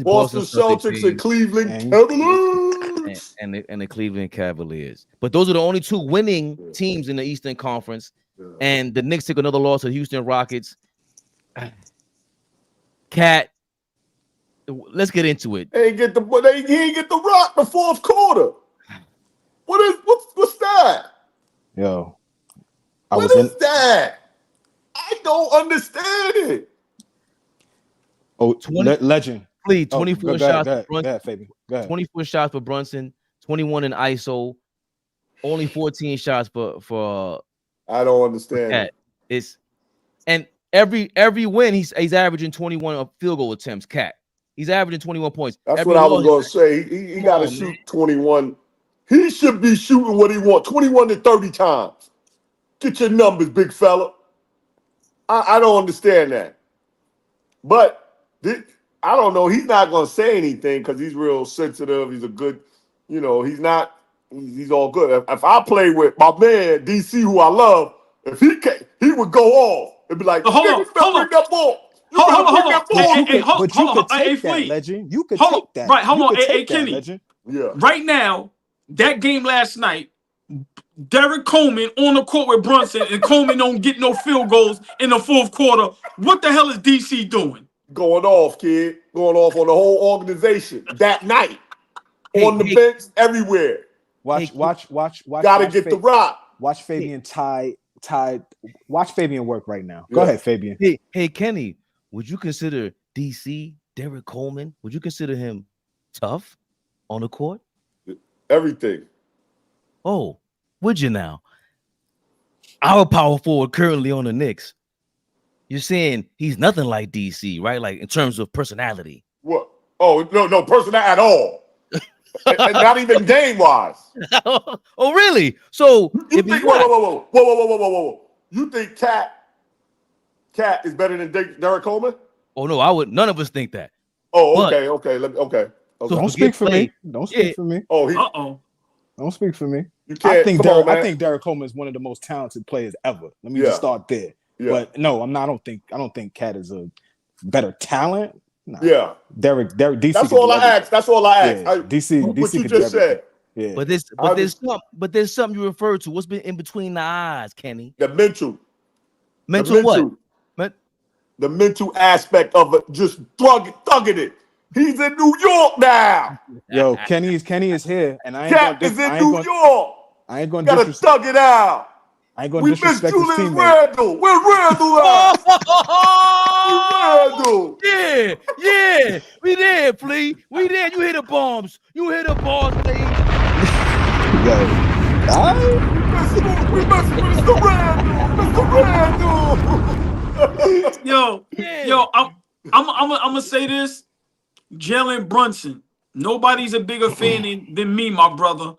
Speaker 1: Boston
Speaker 4: Celtics and Cleveland Cavaliers.
Speaker 1: and the Cleveland Cavaliers. But those are the only 2 winning teams in the Eastern Conference. And the Knicks took another loss to the Houston Rockets. Cat, let's get into it.
Speaker 4: He ain't get the rock the fourth quarter. What's that?
Speaker 3: Yo,
Speaker 4: What is that? I don't understand it.
Speaker 3: Oh, legend.
Speaker 1: Please, 24 shots.
Speaker 3: Go ahead, Fabian. Go ahead.
Speaker 1: 24 shots for Brunson, 21 in ISO, only 14 shots for
Speaker 4: I don't understand
Speaker 1: Cat.
Speaker 4: it.
Speaker 1: It's and every win he's averaging 21 field goal attempts. Cat. He's averaging 21 points.
Speaker 4: That's
Speaker 1: every
Speaker 4: what I was gonna say. He got to shoot 21. He should be shooting what he wants, 21 to 30 times. Get your numbers, big fella. I don't understand that. But I don't know. He's not going to say anything because he's real sensitive. He's a good, he's all good. If I play with my man, DC, who I love, if he would go off. It'd be like,
Speaker 2: hold on.
Speaker 4: Bring that ball.
Speaker 2: Hold on.
Speaker 3: But you could take that, legend. You could take that.
Speaker 2: Right, hold on. Hey, Kenny.
Speaker 3: Legend.
Speaker 4: Yeah.
Speaker 2: Right now, that game last night, Derek Coleman on the court with Brunson, and Coleman don't get no field goals in the fourth quarter. What the hell is DC doing?
Speaker 4: Going off, kid. Going off on the whole organization that night. On the bench, everywhere.
Speaker 3: Watch.
Speaker 4: Gotta get the rock.
Speaker 3: Watch Fabian watch Fabian work right now. Go ahead, Fabian.
Speaker 1: Hey, Kenny, would you consider DC, Derek Coleman, would you consider him tough on the court?
Speaker 4: Everything.
Speaker 1: Oh, would you now? Our power forward currently on the Knicks. You're saying he's nothing like DC, right? Like in terms of personality.
Speaker 4: What? Oh, no person at all. And not even game-wise.
Speaker 1: Oh, really? So
Speaker 4: you think whoa. You think Cat is better than Derek Coleman?
Speaker 1: Oh no, I would. None of us think that.
Speaker 4: Oh, okay.
Speaker 3: So don't speak for me. Don't speak for me.
Speaker 4: Oh,
Speaker 3: don't speak for me.
Speaker 4: You can't.
Speaker 3: I think Derek Coleman is one of the most talented players ever. Let me just start there. Yeah. But no, I'm not. I don't think Cat is a better talent. Nah. Yeah. Derek DC.
Speaker 4: That's all I asked.
Speaker 3: Yeah. DC.
Speaker 4: What you just said.
Speaker 1: Yeah. But there's something you referred to. What's been in between the eyes, Kenny?
Speaker 4: The mental.
Speaker 1: Mental what?
Speaker 4: The mental aspect of it, just thugging it. He's in New York now.
Speaker 3: Yo, Kenny is here, and I ain't
Speaker 4: Cat is in New York.
Speaker 3: I ain't gonna
Speaker 4: gotta thug it out.
Speaker 3: I ain't gonna disrespect his teammates.
Speaker 4: Randle. Where's Randle at? Randle.
Speaker 1: Yeah. We there, Flea. We there. You hit the bombs. Flea.
Speaker 4: We must with Mr. Randle.
Speaker 2: Yo, I'm gonna say this. Jalen Brunson. Nobody's a bigger fan than me, my brother.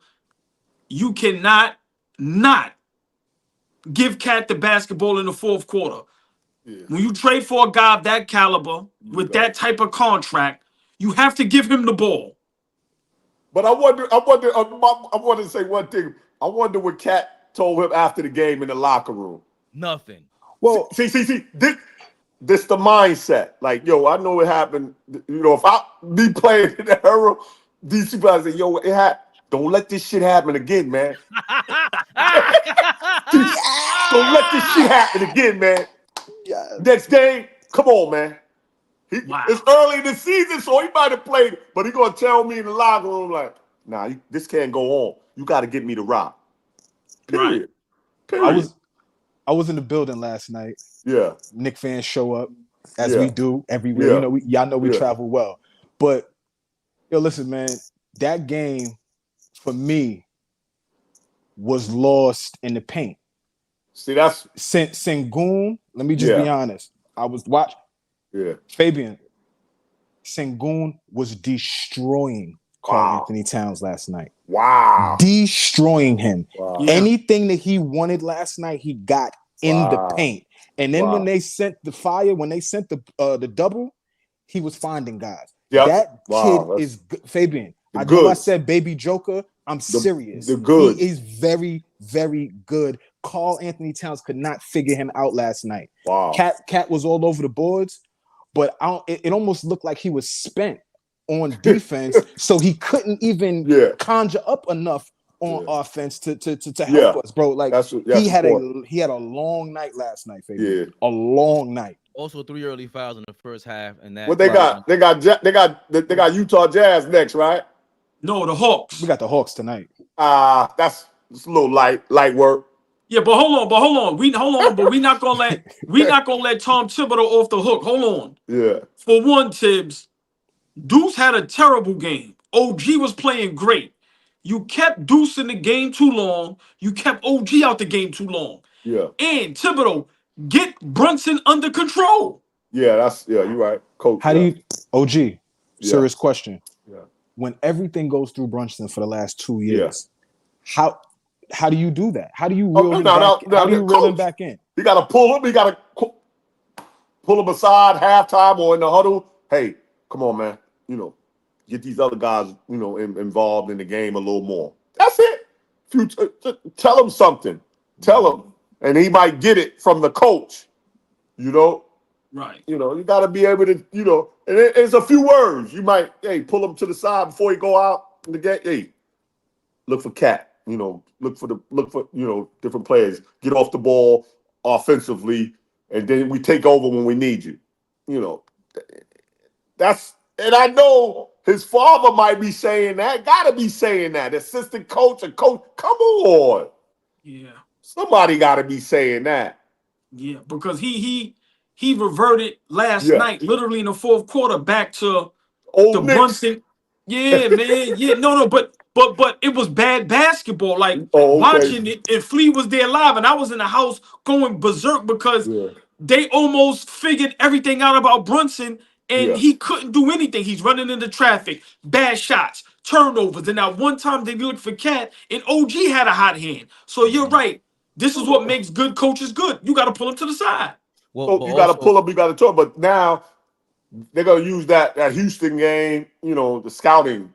Speaker 2: You cannot not give Cat the basketball in the fourth quarter. Yeah. When you trade for a guy of that caliber with that type of contract, you have to give him the ball.
Speaker 4: But I wonder to say one thing. I wonder what Cat told him after the game in the locker room.
Speaker 1: Nothing.
Speaker 4: Well, see. This the mindset. Like, yo, I know it happened. If I be playing in the era, these people I say, yo, don't let this shit happen again, man. Don't let this shit happen again, man. Yeah. Next game, come on, man. It's early in the season, so he might have played, but he gonna tell me in the locker room like, nah, this can't go on. You got to get me the rock. Period.
Speaker 3: I was in the building last night.
Speaker 4: Yeah.
Speaker 3: Knick fans show up as we do everywhere.
Speaker 4: Yeah.
Speaker 3: Y'all know we travel well. But yo, listen, man, that game for me was lost in the paint.
Speaker 4: See, that's
Speaker 3: Sengun. Let me just be honest. I was watching.
Speaker 4: Yeah.
Speaker 3: Fabian. Sengun was destroying Karl Anthony Towns last night.
Speaker 4: Wow.
Speaker 3: Destroying him.
Speaker 4: Wow.
Speaker 3: Anything that he wanted last night, he got in the paint. And then when they sent the fire, when they sent the double, he was finding guys. Yep. That kid is good. Fabian. I know I said baby Joker. I'm serious.
Speaker 4: They're good.
Speaker 3: He is very, very good. Karl Anthony Towns could not figure him out last night.
Speaker 4: Wow.
Speaker 3: Cat was all over the boards, but it almost looked like he was spent on defense, so he couldn't even conjure up enough on offense to help us, bro. Like he had a long night last night, Fabian. A long night.
Speaker 1: Also, 3 early fouls in the first half, and that.
Speaker 4: What they got? They got Utah Jazz next, right?
Speaker 2: No, the Hawks.
Speaker 3: We got the Hawks tonight.
Speaker 4: That's a little light work.
Speaker 2: Yeah, but hold on. But we're not gonna let Tom Thibodeau off the hook. Hold on.
Speaker 4: Yeah.
Speaker 2: For one, Tibbs, Deuce had a terrible game. OG was playing great. You kept Deuce in the game too long. You kept OG out the game too long.
Speaker 4: Yeah.
Speaker 2: And Thibodeau, get Brunson under control.
Speaker 4: Yeah, you're right, Coach.
Speaker 3: How do you, OG? Serious question. Yeah. When everything goes through Brunson for the last 2 years, how do you do that? How do you reel him back in?
Speaker 4: You got to pull him. You got to pull him aside halftime or in the huddle. Hey, come on, man. Get these other guys, involved in the game a little more. That's it. Tell them something. Tell them. And he might get it from the coach,
Speaker 2: Right.
Speaker 4: You got to be able to, and it's a few words. You might, pull him to the side before you go out in the game. Hey, look for Cat. Look for different players. Get off the ball offensively, and then we take over when we need you. And I know his father might be saying that, gotta be saying that. Assistant coach and coach, come on.
Speaker 2: Yeah.
Speaker 4: Somebody gotta be saying that.
Speaker 2: Yeah, because he reverted last night, literally in the fourth quarter, back to the
Speaker 4: Knicks.
Speaker 2: Brunson. Yeah, man. Yeah, no, but it was bad basketball. Like watching it, and Flea was there live, and I was in the house going berserk because they almost figured everything out about Brunson. And he couldn't do anything. He's running into traffic, bad shots, turnovers. And now one time they looked for Cat, and OG had a hot hand. So you're right. This is what makes good coaches good. You got to pull them to the side.
Speaker 4: Well, you got to pull them. You got to talk. But now they're going to use that Houston game. The scouting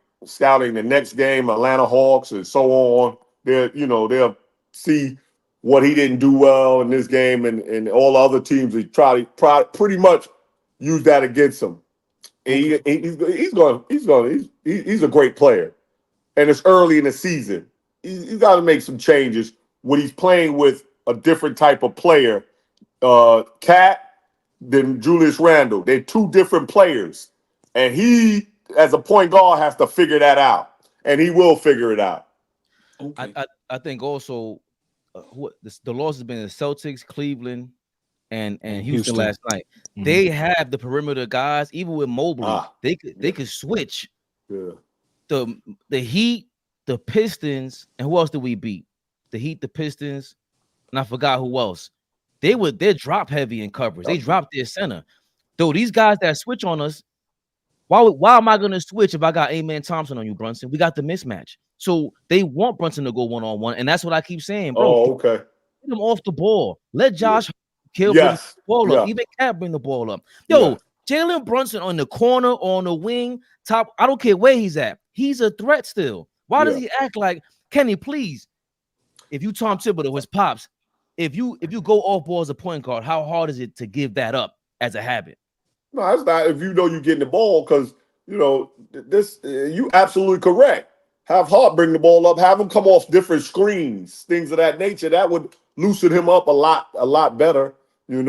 Speaker 4: the next game, Atlanta Hawks, and so on. They'll see what he didn't do well in this game, and all the other teams. He try pretty much use that against him. And he's a great player. And it's early in the season. He's got to make some changes when he's playing with a different type of player. Cat than Julius Randle. They're two different players. And he, as a point guard, has to figure that out. And he will figure it out.
Speaker 1: Okay. I think also the loss has been the Celtics, Cleveland, and Houston last night. Mm-hmm. They have the perimeter guys, even with Mobley. They could switch.
Speaker 4: Yeah.
Speaker 1: The Heat, the Pistons, and who else did we beat? The Heat, the Pistons, and I forgot who else. They're drop heavy in coverage. They dropped their center. Though these guys that switch on us, why am I gonna switch if I got Amen Thompson on you, Brunson? We got the mismatch. So they want Brunson to go one-on-one, and that's what I keep saying, bro.
Speaker 4: Oh, okay.
Speaker 1: Get him off the ball. Let Josh Kill bring the ball up. Even Cat bring the ball up. Yo, Jalen Brunson on the corner or on the wing, top. I don't care where he's at. He's a threat still. Why does he act like Kenny? Please, if you Tom Thibodeau, his pops, if you go off ball as a point guard, how hard is it to give that up as a habit?
Speaker 4: No, it's not. If you're getting the ball, because this, you absolutely correct. Have Hart bring the ball up. Have him come off different screens, things of that nature. That would loosen him up a lot better. And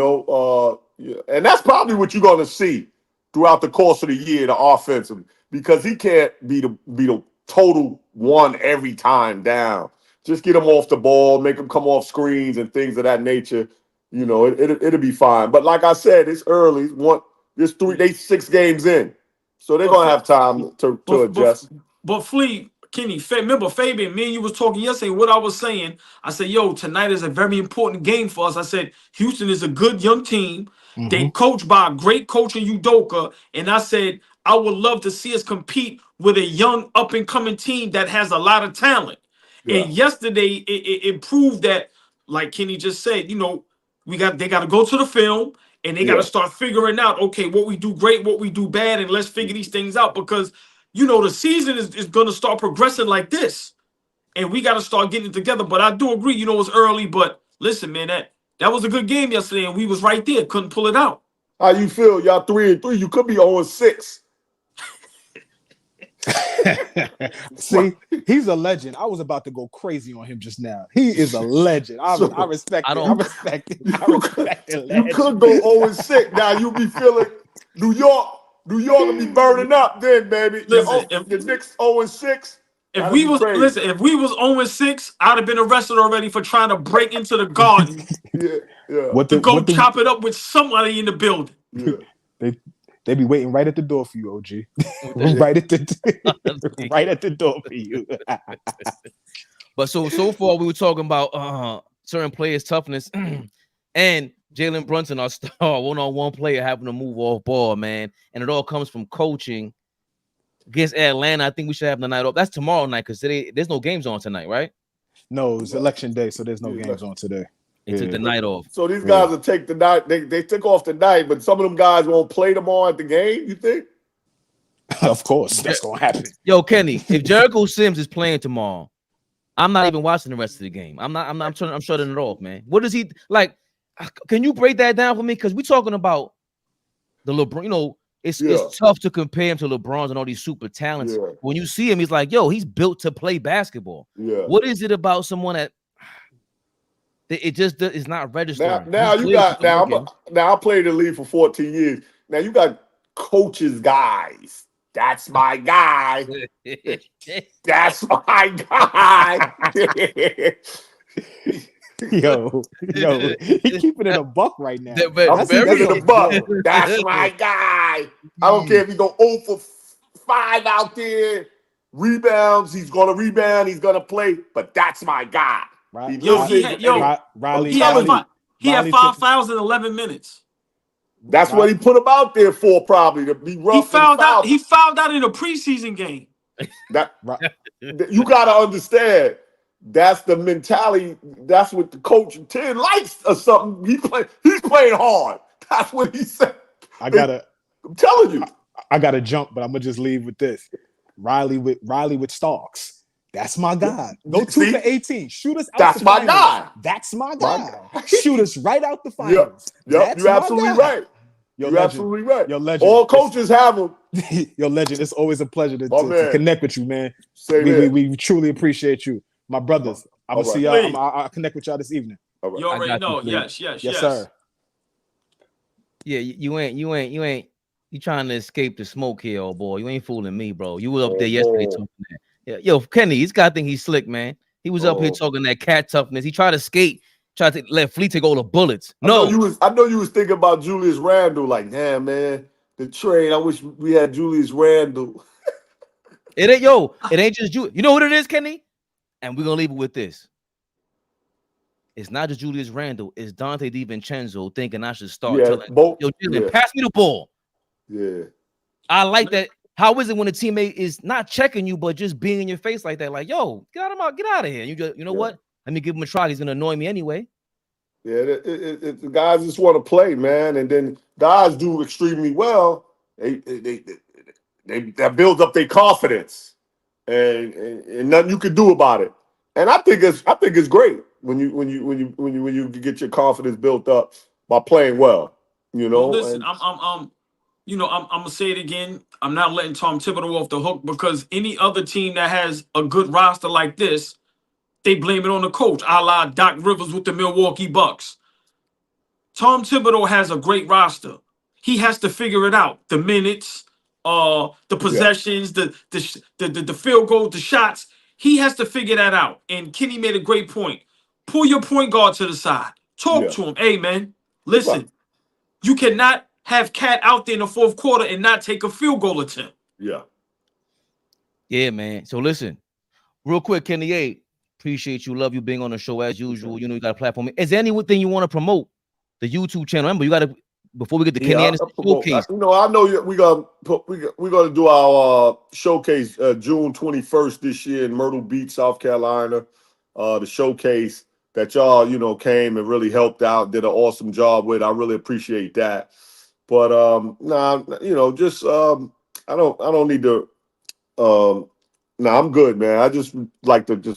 Speaker 4: that's probably what you're going to see throughout the course of the year, the offensive, because he can't be the total one every time down. Just get him off the ball, make him come off screens and things of that nature. It'll be fine. But like I said, it's early. They 6 games in, so they're gonna have time to adjust.
Speaker 2: But Flea, Kenny, remember Fabian, me and you was talking yesterday. What I was saying, I said, yo, tonight is a very important game for us. I said, Houston is a good young team. Mm-hmm. They coached by a great coach in Udoka. And I said, I would love to see us compete with a young up-and-coming team that has a lot of talent. Yeah. And yesterday, it proved that, like Kenny just said, they got to go to the film and they got to start figuring out, okay, what we do great, what we do bad, and let's figure these things out because the season is going to start progressing like this. And we got to start getting it together. But I do agree, it's early. But listen, man, that was a good game yesterday. And we was right there. Couldn't pull it out.
Speaker 4: How you feel? Y'all 3-3. You could be 0-6.
Speaker 3: See, he's a legend. I was about to go crazy on him just now. He is a legend. I respect it. I respect it. I respect it.
Speaker 4: You could go 0-6. Now you be feeling New York will be burning up then, baby.
Speaker 2: Listen,
Speaker 4: the Knicks 0-6.
Speaker 2: If we was 0-6, I'd have been arrested already for trying to break into the garden.
Speaker 4: Yeah.
Speaker 2: Chop it up with somebody in the building.
Speaker 4: Yeah.
Speaker 3: They be waiting right at the door for you, OG. right at the door for you.
Speaker 1: But so far we were talking about certain players' toughness and Jalen Brunson, our star one-on-one player, having to move off ball, man. And it all comes from coaching against Atlanta. I think we should have the night off. That's tomorrow night because there's no games on tonight, right?
Speaker 3: No, it's election day, so there's no games on today.
Speaker 1: They took the night off.
Speaker 4: So these guys will take the night. They took off the night, but some of them guys won't play tomorrow at the game, you think?
Speaker 3: Of course, that's gonna happen.
Speaker 1: Yo, Kenny, if Jericho Sims is playing tomorrow, I'm not even watching the rest of the game. I'm shutting it off, man. What does he like? Can you break that down for me? Because we're talking about the LeBron, you know, it's tough to compare him to LeBron's and all these super talents.
Speaker 4: Yeah.
Speaker 1: When you see him, he's like, yo, he's built to play basketball.
Speaker 4: Yeah.
Speaker 1: What is it about someone that it just is not registering?
Speaker 4: Now I played the league for 14 years. Now you got coaches, guys. That's my guy. That's my guy.
Speaker 3: Yo, he keeping it a buck right now.
Speaker 4: I'm keeping it a buck. That's my guy. I don't care if he go 0 for 5 out there. Rebounds, he's gonna rebound, he's gonna play, but that's my guy.
Speaker 3: Right.
Speaker 2: Riley, he had 5 fouls in 11 minutes.
Speaker 4: That's what he put him out there for, probably to be rough.
Speaker 2: He fouled out in a preseason game.
Speaker 4: You gotta understand. That's the mentality. That's what the coach 10 likes or something. He's playing hard. That's what he said. I'm telling you.
Speaker 3: I gotta jump, but I'm gonna just leave with this. Riley with Starks. That's my guy. Go 2 for 18. Shoot us out.
Speaker 4: That's my guy.
Speaker 3: That's my guy. Shoot us right out the finals.
Speaker 4: Yep. You're absolutely right. You're absolutely right.
Speaker 3: Yo, legend.
Speaker 4: All coaches have them.
Speaker 3: Yo, legend. It's always a pleasure to connect with you, man. We truly appreciate you. My brothers, I'm gonna see y'all. I'll connect with y'all this evening.
Speaker 2: Right. You already know. Yes,
Speaker 3: sir.
Speaker 1: Yeah, you trying to escape the smoke here, old boy. You ain't fooling me, bro. You were up there yesterday talking that. Yeah, yo, Kenny, he's got to think he's slick, man. He was up here talking that cat toughness. He tried to skate, tried to let Fleet take all the bullets.
Speaker 4: I know you was thinking about Julius Randle, like, damn, man, the trade. I wish we had Julius Randle.
Speaker 1: It ain't just Julius. You know what it is, Kenny? And we're gonna leave it with this. It's not just Julius Randle, it's Dante DiVincenzo thinking I should start. Yo, Jalen, pass me the ball.
Speaker 4: Yeah.
Speaker 1: I like that. How is it when a teammate is not checking you, but just being in your face like that? Like, yo, get out of here. You know what? Let me give him a try. He's gonna annoy me anyway.
Speaker 4: Yeah, the guys just want to play, man. And then guys do extremely well. That builds up their confidence. And nothing you can do about it. And I think it's great when you get your confidence built up by playing well. You know.
Speaker 2: Well, listen, I'm gonna say it again. I'm not letting Tom Thibodeau off the hook because any other team that has a good roster like this, they blame it on the coach, a la Doc Rivers with the Milwaukee Bucks. Tom Thibodeau has a great roster. He has to figure it out. The minutes. The possessions, the field goal, the shots. He has to figure that out. And Kenny made a great point. Pull your point guard to the side. Talk to him. Hey, man, listen. You cannot have Cat out there in the fourth quarter and not take a field goal attempt.
Speaker 1: Yeah, man. So listen, real quick, Kenny A, appreciate you. Love you being on the show as usual. You know you got a platform. Is there anything you want to promote? The YouTube channel. Remember, you got to. Before we get to Kenny Anderson showcase,
Speaker 4: I know we're gonna do our showcase June 21st this year in Myrtle Beach, South Carolina. The showcase that y'all came and really helped out, did an awesome job with. I really appreciate that. But I don't need to. I'm good, man. I just like to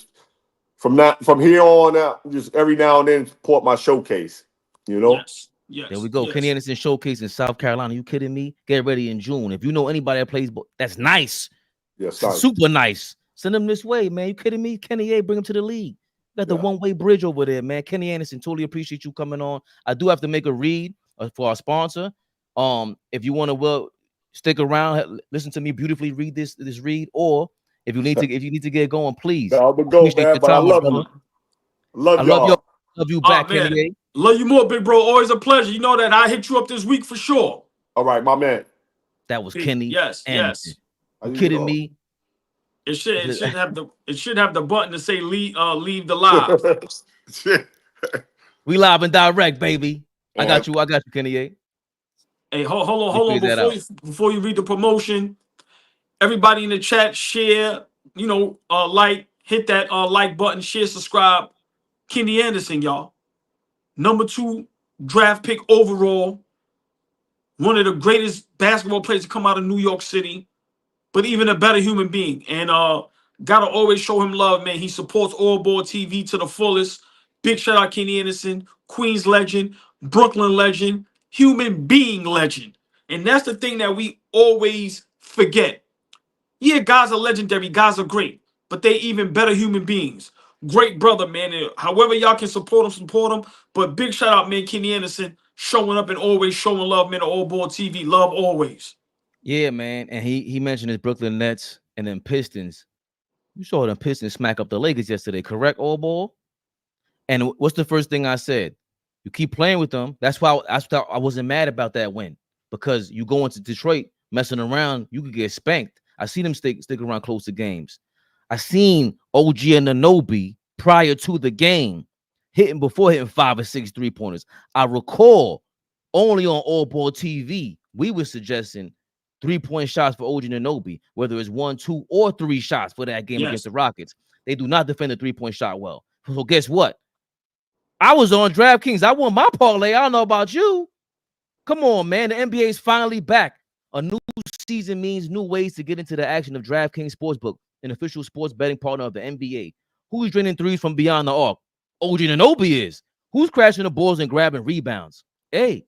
Speaker 4: from here on out, just every now and then support my showcase.
Speaker 2: Yes,
Speaker 1: there we go. Kenny Anderson showcase in South Carolina. You kidding me? Get ready in June. If you know anybody that plays, that's nice.
Speaker 4: Yes, sir.
Speaker 1: Super nice. Send him this way, man. You kidding me? Kenny A, bring him to the league. Got the one-way bridge over there, man. Kenny Anderson, totally appreciate you coming on. I do have to make a read for our sponsor. If you want to stick around, listen to me beautifully read this read, or if you need to get going, please.
Speaker 4: I'm gonna go, man. But I love you.
Speaker 1: Love y'all. Love you back,
Speaker 2: man.
Speaker 1: Kenny A.
Speaker 2: Love you more, big bro. Always a pleasure. You know that I hit you up this week for sure.
Speaker 4: All right, my man.
Speaker 1: That was Kenny.
Speaker 2: Yes,
Speaker 1: Anderson.
Speaker 2: yes.
Speaker 1: You kidding me?
Speaker 2: It should have the button to say leave the live.
Speaker 1: We live and direct, baby. I got you, Kenny A.
Speaker 2: Hey, hold on. Before you read the promotion, everybody in the chat, share, hit that like button, share, subscribe. Kenny Anderson, y'all. Number 2 draft pick overall. One of the greatest basketball players to come out of New York City, but even a better human being. And gotta always show him love, man. He supports AllBall TV to the fullest. Big shout out Kenny Anderson, Queens legend, Brooklyn legend, human being legend. And that's the thing that we always forget. Yeah, guys are legendary, guys are great, but they even better human beings. Great brother, man. And however y'all can support him. But big shout out, man, Kenny Anderson, showing up and always showing love, man, to AllBall TV. Love always.
Speaker 1: Yeah, man. And he mentioned his Brooklyn Nets and then Pistons. You saw them Pistons smack up the Lakers yesterday, correct, AllBall? And what's the first thing I said? You keep playing with them. That's why I wasn't mad about that win, because you go into Detroit messing around, you could get spanked. I seen them stick around close to games. I seen OG Anunoby prior to the game hitting 5 or 6 3-pointers. I recall only on AllBall TV, we were suggesting 3-point shots for OG Anunoby, whether it's 1, 2, or 3 shots for that game against the Rockets. They do not defend the 3-point shot well. So guess what? I was on DraftKings. I won my parlay. I don't know about you. Come on, man. The NBA is finally back. A new season means new ways to get into the action of DraftKings Sportsbook, an official sports betting partner of the NBA. Who's draining threes from beyond the arc? OG Anunoby is. Who's crashing the balls and grabbing rebounds? Hey,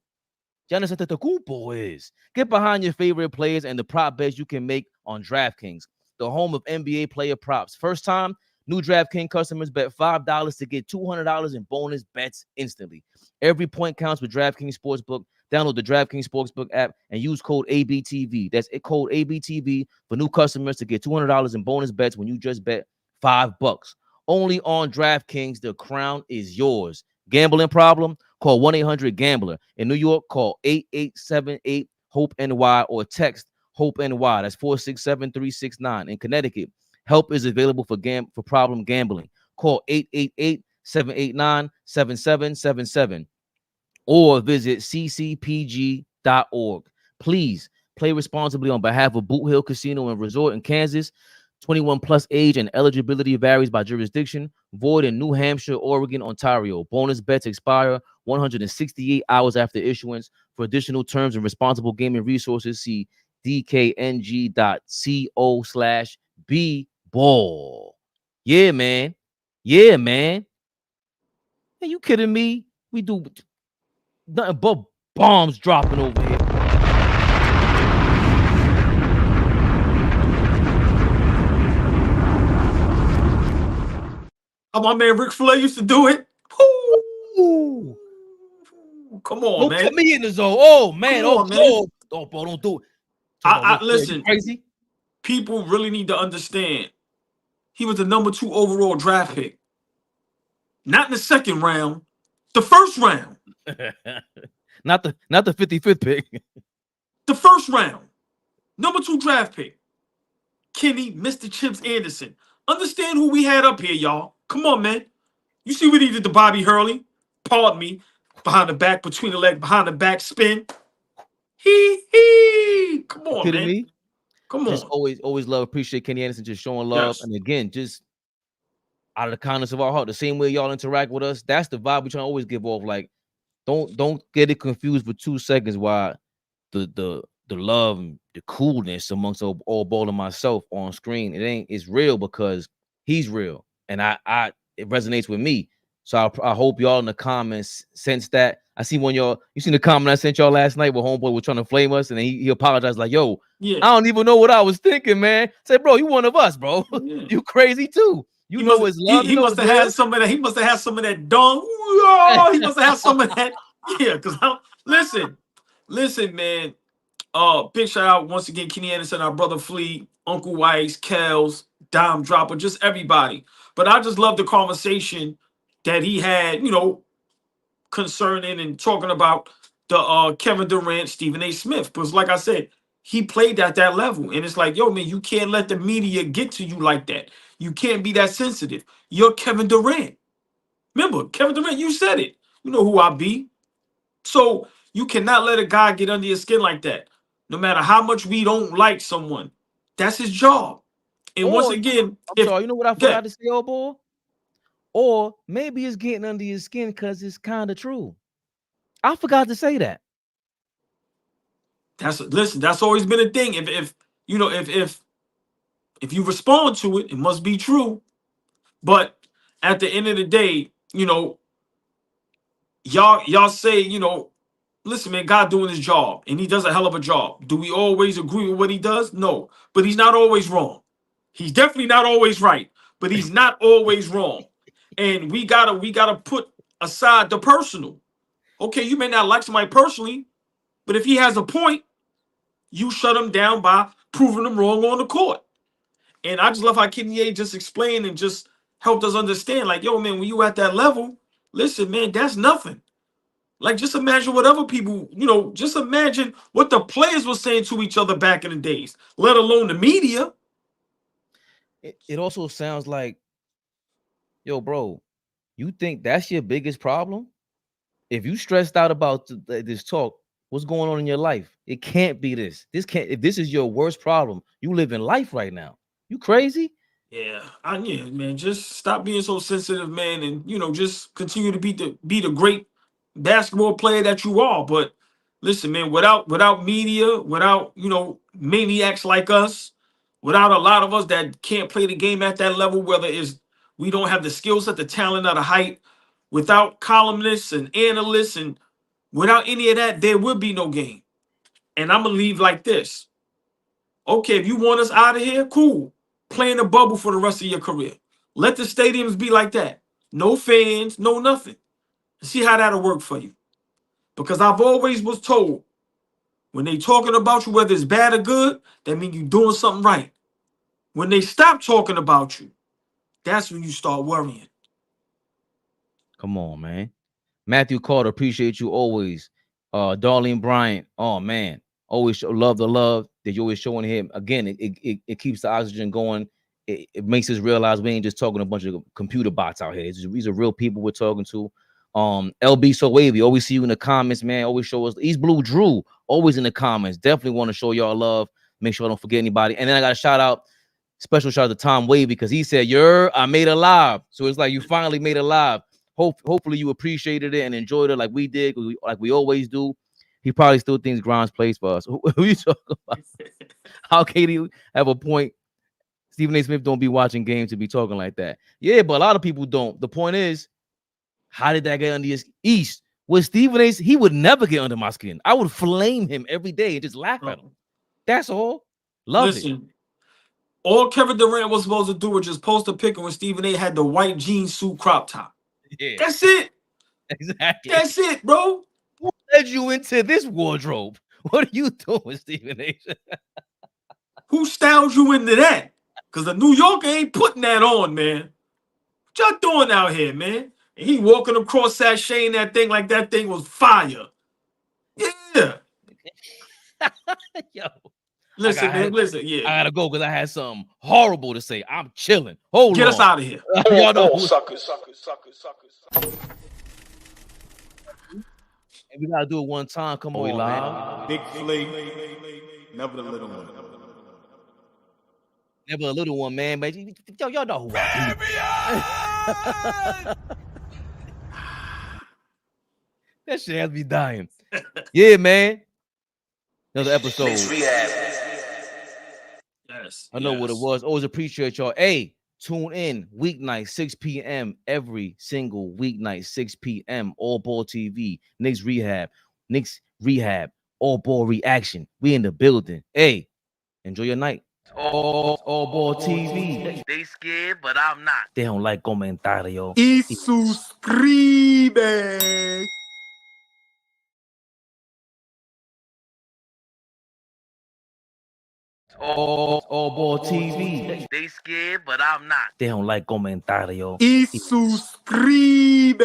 Speaker 1: Giannis Antetokounmpo is. Get behind your favorite players and the prop bets you can make on DraftKings, the home of NBA player props. First time, new DraftKings customers bet $5 to get $200 in bonus bets instantly. Every point counts with DraftKings Sportsbook. Download the DraftKings Sportsbook app and use code ABTV. That's code ABTV for new customers to get $200 in bonus bets when you just bet $5. Only on DraftKings, the crown is yours. Gambling problem? Call 1-800-GAMBLER. In New York, call 8878-HOPE-NY or text HOPE-NY. That's 467-369. In Connecticut, help is available for problem gambling. Call 888-789-7777 or visit ccpg.org. Please play responsibly on behalf of Boot Hill Casino and Resort in Kansas. 21 plus age and eligibility varies by jurisdiction. Void in New Hampshire, Oregon, Ontario. Bonus bets expire 168 hours after issuance. For additional terms and responsible gaming resources, see dkng.co/bball. Yeah, man. Yeah, man. Are you kidding me? We do nothing but bombs dropping over here.
Speaker 2: How my man Ric Flair used to do it. Ooh. Come on, man.
Speaker 1: Don't put me in the zone. Oh, man.
Speaker 2: Come on, man.
Speaker 1: Oh, bro, don't do it.
Speaker 2: Listen,
Speaker 1: crazy.
Speaker 2: People really need to understand. He was the number 2 overall draft pick. Not in the second round, the first round.
Speaker 1: not the 55th pick.
Speaker 2: The first round. Number 2 draft pick. Kenny, Mr. Chips Anderson. Understand who we had up here, y'all. Come on, man. You see what he did to Bobby Hurley? Pardon me. Behind the back, between the leg, behind the back spin. Come on, man.
Speaker 1: Me?
Speaker 2: Come on.
Speaker 1: Just always love, appreciate Kenny Anderson just showing love.
Speaker 2: Yes.
Speaker 1: And again, just out of the kindness of our heart, the same way y'all interact with us, that's the vibe we trying to always give off. Like, don't get it confused for 2 seconds why the love and the coolness amongst AllBall and myself on screen. It's real because he's real. And it resonates with me. So I hope y'all in the comments sense that. I see one y'all. You seen the comment I sent y'all last night where homeboy was trying to flame us, and then he apologized like, "Yo,
Speaker 2: Yeah.
Speaker 1: I don't even know what I was thinking, man." Say, bro, you one of us, bro.
Speaker 2: Yeah.
Speaker 1: You crazy too. You
Speaker 2: He
Speaker 1: know
Speaker 2: must,
Speaker 1: it's love.
Speaker 2: he must have had some of that. He must have had some of that dong. He must have had some of that. Yeah, because listen, man. Big shout out once again, Kenny Anderson, our brother Flea, Uncle Weiss, Kels, Dime Dropper, just everybody. But I just love the conversation that he had, concerning and talking about the Kevin Durant, Stephen A. Smith. Because like I said, he played at that level. And it's like, yo, man, you can't let the media get to you like that. You can't be that sensitive. You're Kevin Durant. Remember, Kevin Durant, you said it. You know who I be. So you cannot let a guy get under your skin like that. No matter how much we don't like someone, that's his job. And once again,
Speaker 1: I'm sorry, you know what I forgot to say, old boy? Or maybe it's getting under your skin because it's kind of true. I forgot to say that.
Speaker 2: That's always been a thing. If you respond to it, it must be true. But at the end of the day, y'all say, listen, man, God doing his job, and he does a hell of a job. Do we always agree with what he does? No, but he's not always wrong. He's definitely not always right, but he's not always wrong. And we gotta put aside the personal. Okay, you may not like somebody personally, but if he has a point, you shut him down by proving him wrong on the court. And I just love how Kenny A just explained and just helped us understand, like, yo, man, when you at that level, listen, man, that's nothing. Like, just imagine what other people, just imagine what the players were saying to each other back in the days, let alone the media.
Speaker 1: It also sounds like, yo, bro, you think that's your biggest problem? If you stressed out about this talk, what's going on in your life? It can't be this. If this is your worst problem, you live in life right now. You crazy?
Speaker 2: Yeah, man. Just stop being so sensitive, man, and just continue to be the great basketball player that you are. But listen, man, without media, without maniacs like us, without a lot of us that can't play the game at that level, whether it's we don't have the skill set, the talent, or the height, without columnists and analysts, and without any of that, there would be no game. And I'm gonna leave like this. Okay, if you want us out of here, cool. Play in a bubble for the rest of your career. Let the stadiums be like that. No fans, no nothing. See how that'll work for you. Because I've always was told, when they talking about you, whether it's bad or good, that means you're doing something right. When they stop talking about you, that's when you start worrying.
Speaker 1: Come on, man. Matthew Carter, appreciate you always. Darlene Bryant, oh man, always love the love that you're always showing him. Again, it keeps the oxygen going. It makes us realize we ain't just talking a bunch of computer bots out here. These are real people we're talking to. LB So Wavy, always see you in the comments, man. Always show us. East Blue Drew, always in the comments. Definitely want to show y'all love. Make sure I don't forget anybody. And then I got a special shout out to Tom Wavy, because he said, I made it live. So it's like you finally made it live. Hopefully you appreciated it and enjoyed it like we did, like we always do. He probably still thinks Grimes plays for us. Who you talking about? How Katie have a point? Stephen A. Smith don't be watching games to be talking like that. Yeah, but a lot of people don't. The point is, how did that get under his East? With Stephen A., he would never get under my skin. I would flame him every day and just laugh at him. That's all. Listen.
Speaker 2: All Kevin Durant was supposed to do was just post a picture when Stephen A. had the white jean suit crop top.
Speaker 1: Yeah.
Speaker 2: That's it.
Speaker 1: Exactly.
Speaker 2: That's it, bro.
Speaker 1: What led you into this wardrobe? What are you doing, Stephen A.?
Speaker 2: Who styled you into that? Because the New Yorker ain't putting that on, man. What y'all doing out here, man? And he walking across sashaying that thing like that thing was fire. Yeah.
Speaker 1: Yo.
Speaker 2: Listen, man. Listen, yeah.
Speaker 1: I gotta go because I had something horrible to say. I'm chilling. Hold on.
Speaker 2: Get us out of here.
Speaker 1: Y'all know
Speaker 6: suckers.
Speaker 1: And we gotta do it one time. Come on, man.
Speaker 6: Big Flea, never the little one.
Speaker 1: Never a little one, man. But y'all know who I am. That shit has me dying. Yeah, man. Another episode.
Speaker 2: Yes.
Speaker 1: I know what it was. Always appreciate y'all. Hey, Tune in weeknight 6 p.m. every single weeknight 6 p.m. AllBall TV. Knicks Rehab. AllBall reaction. We in the building. Hey, enjoy your night. AllBall TV. They scared, but I'm not. They don't like comentario.
Speaker 6: Y suscribe.
Speaker 1: AllBall TV. They scared, but I'm not. They don't like comentario.
Speaker 6: Y suscribe.